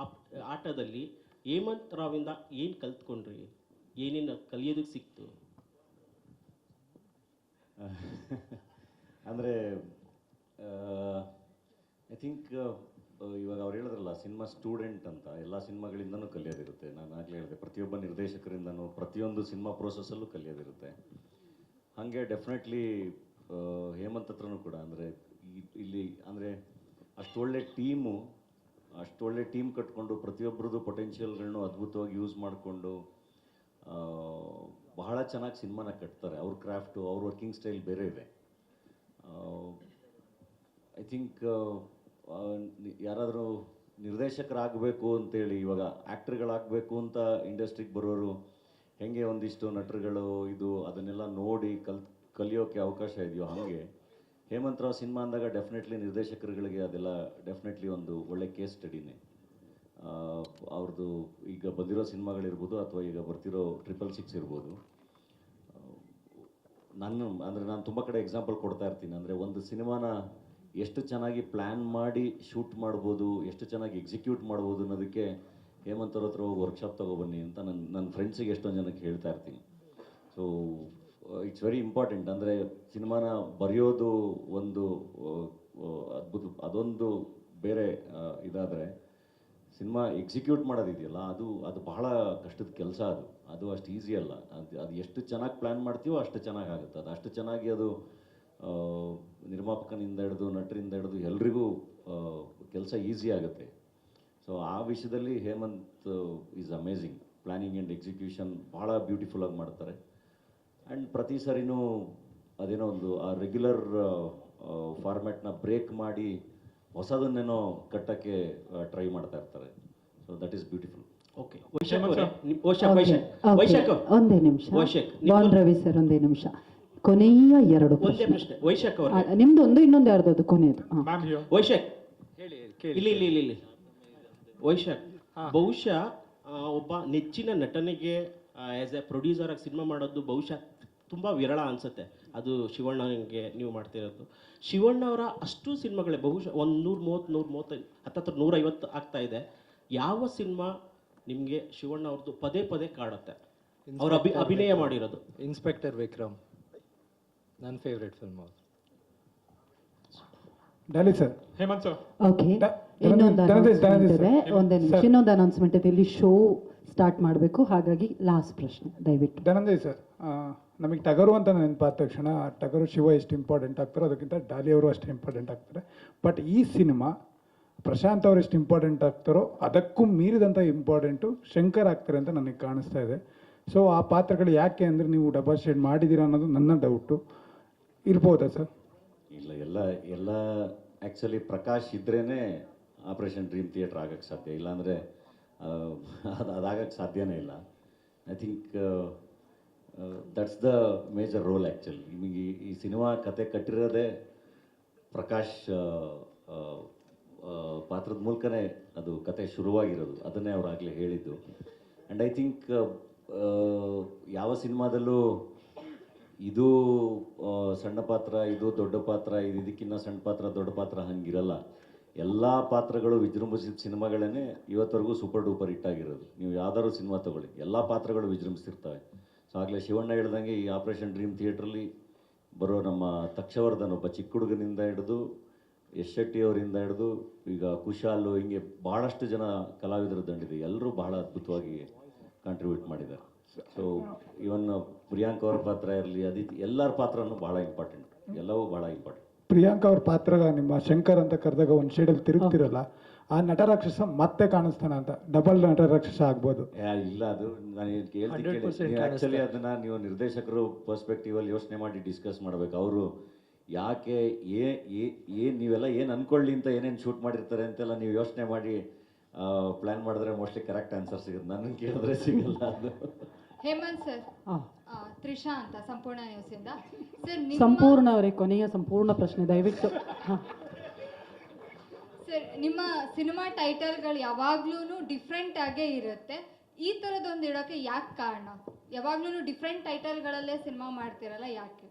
ಆಟದಲ್ಲಿ ಹೇಮಂತ್ ರಾವಿಂದ ಏನು ಕಲ್ತ್ಕೊಂಡ್ರಿ? ಏನೇನು ಕಲಿಯೋದಕ್ಕೆ ಸಿಕ್ತು? ಅಂದರೆ ಐ ಥಿಂಕ್ ಇವಾಗ ಅವ್ರು ಹೇಳಿದ್ರಲ್ಲ ಸಿನಿಮಾ ಸ್ಟೂಡೆಂಟ್ ಅಂತ, ಎಲ್ಲ ಸಿನಿಮಾಗಳಿಂದನೂ ಕಲಿಯೋದಿರುತ್ತೆ. ನಾನು ಆಗಲೇ ಹೇಳಿದೆ, ಪ್ರತಿಯೊಬ್ಬ ನಿರ್ದೇಶಕರಿಂದನೂ ಪ್ರತಿಯೊಂದು ಸಿನಿಮಾ ಪ್ರೋಸೆಸ್ಸಲ್ಲೂ ಕಲಿಯೋದಿರುತ್ತೆ. ಹಾಗೆ ಡೆಫಿನೆಟ್ಲಿ ಹೇಮಂತ್ ಹತ್ರನೂ ಕೂಡ ಅಂದರೆ ಇಲ್ಲಿ ಅಂದರೆ ಅಷ್ಟೊಳ್ಳೆ ಟೀಮ್ ಕಟ್ಕೊಂಡು ಪ್ರತಿಯೊಬ್ಬರದ್ದು ಪೊಟೆನ್ಷಿಯಲ್ಗಳನ್ನೂ ಅದ್ಭುತವಾಗಿ ಯೂಸ್ ಮಾಡಿಕೊಂಡು ಬಹಳ ಚೆನ್ನಾಗಿ ಸಿನಿಮಾನ ಕಟ್ತಾರೆ. ಅವ್ರ ಕ್ರಾಫ್ಟು, ಅವ್ರ ವರ್ಕಿಂಗ್ ಸ್ಟೈಲ್ ಬೇರೆ ಇದೆ. ಐ ಥಿಂಕ್ ಯಾರಾದರೂ ನಿರ್ದೇಶಕರಾಗಬೇಕು ಅಂತೇಳಿ, ಇವಾಗ ಆ್ಯಕ್ಟ್ರ್ಗಳಾಗಬೇಕು ಅಂತ ಇಂಡಸ್ಟ್ರಿಗೆ ಬರೋರು ಹೆಂಗೆ ಒಂದಿಷ್ಟು ನಟರುಗಳು ಅದನ್ನೆಲ್ಲ ನೋಡಿ ಕಲಿಯೋಕ್ಕೆ ಅವಕಾಶ ಇದೆಯೋ, ಹಾಗೆ ಹೇಮಂತ್ ರಾವ್ ಸಿನಿಮಾ ಅಂದಾಗ ಡೆಫಿನೆಟ್ಲಿ ನಿರ್ದೇಶಕರುಗಳಿಗೆ ಅದೆಲ್ಲ ಡೆಫಿನೆಟ್ಲಿ ಒಂದು ಒಳ್ಳೆ ಕೇಸ್ ಸ್ಟಡಿನೇ. ಅವ್ರದ್ದು ಈಗ ಬಂದಿರೋ ಸಿನಿಮಾಗಳಿರ್ಬೋದು ಅಥವಾ ಈಗ ಬರ್ತಿರೋ 666 ಇರ್ಬೋದು. ನಾನು ತುಂಬ ಕಡೆ ಎಕ್ಸಾಂಪಲ್ ಕೊಡ್ತಾ ಇರ್ತೀನಿ. ಅಂದರೆ ಒಂದು ಸಿನಿಮಾನ ಎಷ್ಟು ಚೆನ್ನಾಗಿ ಪ್ಲ್ಯಾನ್ ಮಾಡಿ ಶೂಟ್ ಮಾಡ್ಬೋದು, ಎಷ್ಟು ಚೆನ್ನಾಗಿ ಎಕ್ಸಿಕ್ಯೂಟ್ ಮಾಡ್ಬೋದು ಅನ್ನೋದಕ್ಕೆ ಹೇಮಂತ್ ಅವ್ರ ಹತ್ರ ಹೋಗಿ ವರ್ಕ್ಶಾಪ್ ತೊಗೊಬನ್ನಿ ಅಂತ ನನ್ನ ಫ್ರೆಂಡ್ಸಿಗೆ ಎಷ್ಟೊಂದು ಜನಕ್ಕೆ ಹೇಳ್ತಾ ಇರ್ತೀನಿ. So it's very important. ಅಂದರೆ ಸಿನಿಮಾನ ಬರೆಯೋದು ಒಂದು ಅದ್ಭುತ, ಅದೊಂದು ಬೇರೆ ಇದಾದರೆ ಸಿನಿಮಾ ಎಕ್ಸಿಕ್ಯೂಟ್ ಮಾಡೋದಿದೆಯಲ್ಲ, ಅದು ಬಹಳ ಕಷ್ಟದ ಕೆಲಸ. ಅದು ಅಷ್ಟು ಈಸಿ ಅಲ್ಲ. ಅದು ಎಷ್ಟು ಚೆನ್ನಾಗಿ ಪ್ಲ್ಯಾನ್ ಮಾಡ್ತೀವೋ ಅಷ್ಟು ಚೆನ್ನಾಗಿ ಆಗುತ್ತೆ. ಅದು ಅಷ್ಟು ಚೆನ್ನಾಗಿ ಅದು ನಿರ್ಮಾಪಕನಿಂದ ಹಿಡಿದು ನಟರಿಂದ ಹಿಡಿದು ಎಲ್ರಿಗೂ ಕೆಲಸ ಈಸಿ ಆಗುತ್ತೆ. ಸೊ ಆ ವಿಷಯದಲ್ಲಿ Hemanth is amazing. Planning and execution ಭಾಳ ಬ್ಯೂಟಿಫುಲ್ಲಾಗಿ ಮಾಡ್ತಾರೆ. ಆ್ಯಂಡ್ ಪ್ರತಿ ಸರಿನೂ ಅದೇನೋ ಒಂದು ಆ ರೆಗ್ಯುಲರ್ ಫಾರ್ಮ್ಯಾಟ್ನ ಬ್ರೇಕ್ ಮಾಡಿ ಹೊಸದನ್ನೇನೋ ಕಟ್ಟಕ್ಕೆ ಟ್ರೈ ಮಾಡ್ತಾ ಇರ್ತಾರೆ. So that is beautiful. Okay, ಒಂದೇ ನಿಮಿಷ. ಬಾನ್ ರವಿ ಸರ್, ಒಂದೇ ನಿಮಿಷ. ಕೊನೆಯ 2 ಒಂದೇ ಪ್ರಶ್ನೆ. ವೈಶಾಖ್ ಅವರೇ, ನಿಮ್ದು ಒಂದು, ಇನ್ನೊಂದು ಯಾರ್ದು ಕೊನೆಯದು? ವೈಶಾಖ್ ಇಲ್ಲಿ ವೈಶಾಖ್, ಬಹುಶಃ ಒಬ್ಬ ನೆಚ್ಚಿನ ನಟನಿಗೆ ಆ್ಯಸ್ ಎ ಪ್ರೊಡ್ಯೂಸರ್ ಆಗಿ ಸಿನಿಮಾ ಮಾಡೋದು ಬಹುಶಃ ತುಂಬ ವಿರಳ ಅನಿಸುತ್ತೆ. ಅದು ಶಿವಣ್ಣನಿಗೆ ನೀವು ಮಾಡ್ತಿರೋದು. ಶಿವಣ್ಣ ಅವರ ಅಷ್ಟು ಸಿನಿಮಾಗಳೇ ಬಹುಶಃ 130, 135, ಹತ್ತತ್ರ 150 ಆಗ್ತಾ ಇದೆ. ಯಾವ ಸಿನಿಮಾ ನಿಮಗೆ ಶಿವಣ್ಣ ಅವ್ರದ್ದು ಪದೇ ಪದೇ ಕಾಡುತ್ತೆ? ಅವ್ರ ಅಭಿನಯ ಮಾಡಿರೋದು ಇನ್ಸ್ಪೆಕ್ಟರ್ ವಿಕ್ರಮ್ ನನ್ನ favourite film. Daali sir, Hemanth sir. Okay, ಇನ್ನೊಂದು ಅನೌನ್ಸ್ಮೆಂಟ್ ಇದೆ. ಒಂದೇ ನಿಮಿಷ, ಇನ್ನೊಂದು ಅನೌನ್ಸ್ಮೆಂಟ್ ಇದೆ. ಇಲ್ಲಿ ಶೋ ಸ್ಟಾರ್ಟ್ ಮಾಡಬೇಕು, ಹಾಗಾಗಿ ಲಾಸ್ಟ್ ಪ್ರಶ್ನೆ ದಯವಿಟ್ಟು. ಧನಂಜಯ್ ಸರ್, ನಮಗೆ ಟಗರು ಅಂತ ನೆನಪಾದ ತಕ್ಷಣ ಟಗರು ಶಿವ ಎಷ್ಟು ಇಂಪಾರ್ಟೆಂಟ್ ಆಗ್ತಾರೋ ಅದಕ್ಕಿಂತ ಡಾಲಿ ಅವರು ಅಷ್ಟು ಇಂಪಾರ್ಟೆಂಟ್ ಆಗ್ತಾರೆ. ಬಟ್ ಈ ಸಿನಿಮಾ ಪ್ರಶಾಂತ್ ಅವರು ಎಷ್ಟು ಇಂಪಾರ್ಟೆಂಟ್ ಆಗ್ತಾರೋ ಅದಕ್ಕೂ ಮೀರಿದಂಥ ಇಂಪಾರ್ಟೆಂಟು ಶಂಕರ್ ಆಗ್ತಾರೆ ಅಂತ ನನಗೆ ಕಾಣಿಸ್ತಾ ಇದೆ. ಸೊ ಆ ಪಾತ್ರಗಳು ಯಾಕೆ ಅಂದರೆ ನೀವು ಡಬಲ್ ಶೇಡ್ ಮಾಡಿದ್ದೀರಾ ಅನ್ನೋದು ನನ್ನ ಡೌಟು. ಇರ್ಬೋದಾ ಸರ್? ಇಲ್ಲ, ಎಲ್ಲ ಆ್ಯಕ್ಚುಲಿ ಪ್ರಕಾಶ್ ಇದ್ರೇ ಆಪರೇಷನ್ ಡ್ರೀಮ್ ಥಿಯೇಟ್ರ್ ಆಗೋಕ್ಕೆ ಸಾಧ್ಯ. ಇಲ್ಲಾಂದರೆ ಅದಾಗಕ್ಕೆ ಸಾಧ್ಯನೇ ಇಲ್ಲ. I think that's the major role actually. ನಿಮಗೆ ಈ ಸಿನಿಮಾ ಕತೆ ಕಟ್ಟಿರೋದೇ ಪ್ರಕಾಶ್ ಪಾತ್ರದ ಮೂಲಕನೇ ಅದು ಕತೆ ಶುರುವಾಗಿರೋದು. ಅದನ್ನೇ ಅವ್ರು ಆಗಲೇ ಹೇಳಿದ್ದು. ಆ್ಯಂಡ್ ಐ ಥಿಂಕ್ ಯಾವ ಸಿನಿಮಾದಲ್ಲೂ ಇದು ಸಣ್ಣ ಪಾತ್ರ, ಇದು ದೊಡ್ಡ ಪಾತ್ರ, ಇದಕ್ಕಿಂತ ಸಣ್ಣ ಪಾತ್ರ, ದೊಡ್ಡ ಪಾತ್ರ ಹಂಗಿರಲ್ಲ. ಎಲ್ಲ ಪಾತ್ರಗಳು ವಿಜೃಂಭಿಸಿದ ಸಿನಿಮಾಗಳೇ ಇವತ್ತವರೆಗೂ ಸೂಪರ್ ಡೂಪರ್ ಹಿಟ್ಟಾಗಿರೋದು. ನೀವು ಯಾವ್ದಾದ್ರು ಸಿನಿಮಾ ತೊಗೊಳ್ಳಿ, ಎಲ್ಲ ಪಾತ್ರಗಳು ವಿಜೃಂಭಿಸಿರ್ತವೆ. ಸೊ ಆಗಲೇ ಶಿವಣ್ಣ ಹೇಳ್ದಂಗೆ ಈ ಆಪರೇಷನ್ ಡ್ರೀಮ್ ಥಿಯೇಟ್ರಲ್ಲಿ ಬರೋ ನಮ್ಮ ತಕ್ಷವರ್ಧನ್, ಒಬ್ಬ ಚಿಕ್ಕ ಹುಡುಗನಿಂದ ಹಿಡಿದು ಯಶ್ ಶೆಟ್ಟಿ ಅವರಿಂದ ಹಿಡಿದು ಈಗ ಕುಶಾಲು, ಹಿಂಗೆ ಭಾಳಷ್ಟು ಜನ ಕಲಾವಿದರ ದಂಡಿದೆ. ಎಲ್ಲರೂ ಬಹಳ ಅದ್ಭುತವಾಗಿ ಕಾಂಟ್ರಿಬ್ಯೂಟ್ ಮಾಡಿದ್ದಾರೆ. ಸೊ ಇವನ್ ಪ್ರಿಯಾಂಕ್ ಅವ್ರ ಪಾತ್ರ ಇರಲಿ, ಎಲ್ಲರ ಪಾತ್ರನೂ ಭಾಳ ಇಂಪಾರ್ಟೆಂಟ್, ಎಲ್ಲವೂ ಭಾಳ ಇಂಪಾರ್ಟೆಂಟ್. ಪ್ರಿಯಾಂಕಾ ಅವ್ರ ಪಾತ್ರ ನಿಮ್ಮ ಶಂಕರ್ ಅಂತ ಕರೆದಾಗ ಒಂದು ಶೇಡಲ್ಲಿ ತಿರುಗ್ತಿರಲ್ಲ, ಆ ನಟರಾಕ್ಷಸ ಮತ್ತೆ ಕಾಣಿಸ್ತಾನ ಅಂತ, ಡಬಲ್ ನಟರಾಕ್ಷಸ ಆಗ್ಬೋದು. ಇಲ್ಲ, ಅದು ನಾನು ಹೇಳ್ತೀನಿ. ಆ್ಯಕ್ಚುಲಿ ಅದನ್ನು ನೀವು ನಿರ್ದೇಶಕರು ಪರ್ಸ್ಪೆಕ್ಟಿವಲ್ಲಿ ಯೋಚನೆ ಮಾಡಿ ಡಿಸ್ಕಸ್ ಮಾಡಬೇಕು. ಅವರು ಯಾಕೆ ನೀವೆಲ್ಲ ಏನು ಅಂದ್ಕೊಳ್ಳಿ ಅಂತ ಏನೇನು ಶೂಟ್ ಮಾಡಿರ್ತಾರೆ ಅಂತೆಲ್ಲ ನೀವು ಯೋಚನೆ ಮಾಡಿ ಪ್ಲ್ಯಾನ್ ಮಾಡಿದ್ರೆ ಮೋಸ್ಟ್ಲಿ ಕರೆಕ್ಟ್ ಆನ್ಸರ್ ಸಿಗುತ್ತೆ. ನನಗೆ ಕೇಳಿದ್ರೆ ಸಿಗಲ್ಲ ಅದು. ಹೇಮಂತ್ ಸರ್, ತ್ರಿಷಾ ಅಂತ ಸಂಪೂರ್ಣ ನ್ಯೂಸಿಂದ. ಸರ್, ಸಂಪೂರ್ಣ ಅವರೇ ಕೊನೆಯ ಸಂಪೂರ್ಣ ಪ್ರಶ್ನೆ ದಯವಿಟ್ಟು. ಸರ್, ನಿಮ್ಮ ಸಿನಿಮಾ ಟೈಟಲ್ಗಳು ಯಾವಾಗ್ಲೂ ಡಿಫ್ರೆಂಟ್ ಆಗೇ ಇರುತ್ತೆ. ಈ ಥರದೊಂದು ಇಡೋಕ್ಕೆ ಯಾಕೆ ಕಾರಣ? ಯಾವಾಗ್ಲೂ ಡಿಫ್ರೆಂಟ್ ಟೈಟಲ್ಗಳಲ್ಲೇ ಸಿನಿಮಾ ಮಾಡ್ತಿರಲ್ಲ, ಯಾಕೆ?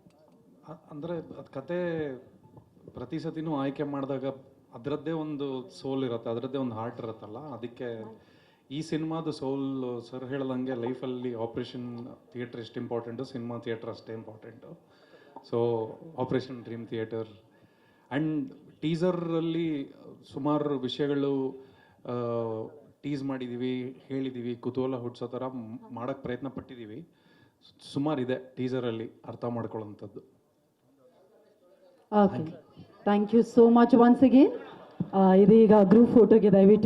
ಅಂದರೆ ಅದು ಕತೆ ಪ್ರತಿ ಸತಿನೂ ಆಯ್ಕೆ ಮಾಡಿದಾಗ ಅದರದ್ದೇ ಒಂದು ಸೋಲ್ ಇರುತ್ತೆ, ಅದರದ್ದೇ ಒಂದು ಹಾರ್ಟ್ ಇರುತ್ತಲ್ಲ. ಅದಕ್ಕೆ ಈ ಸಿನಿಮಾದು ಸೋಲ್ ಸರ್ ಹೇಳ್ದಂಗೆ ಲೈಫಲ್ಲಿ ಆಪರೇಷನ್ ಥಿಯೇಟ್ರ್ ಎಷ್ಟು ಇಂಪಾರ್ಟೆಂಟು, ಸಿನಿಮಾ ಥಿಯೇಟ್ರ್ ಅಷ್ಟೇ important. So operation dream theatre and ಟೀಸರಲ್ಲಿ ಸುಮಾರು ವಿಷಯಗಳು ಟೀಸ್ ಮಾಡಿದ್ದೀವಿ, ಹೇಳಿದ್ದೀವಿ, ಕುತೂಹಲ ಹುಟ್ಟಿಸೋ ಥರ ಮಾಡೋಕ್ಕೆ ಪ್ರಯತ್ನ ಪಟ್ಟಿದ್ದೀವಿ. ಸುಮಾರಿದೆ ಟೀಸರಲ್ಲಿ ಅರ್ಥ ಮಾಡ್ಕೊಳ್ಳೋಂಥದ್ದು. Okay, thank you so much once again. ಇದೀಗ ಗ್ರೂಪ್ ಫೋಟೋಗೆ ದಯವಿಟ್ಟು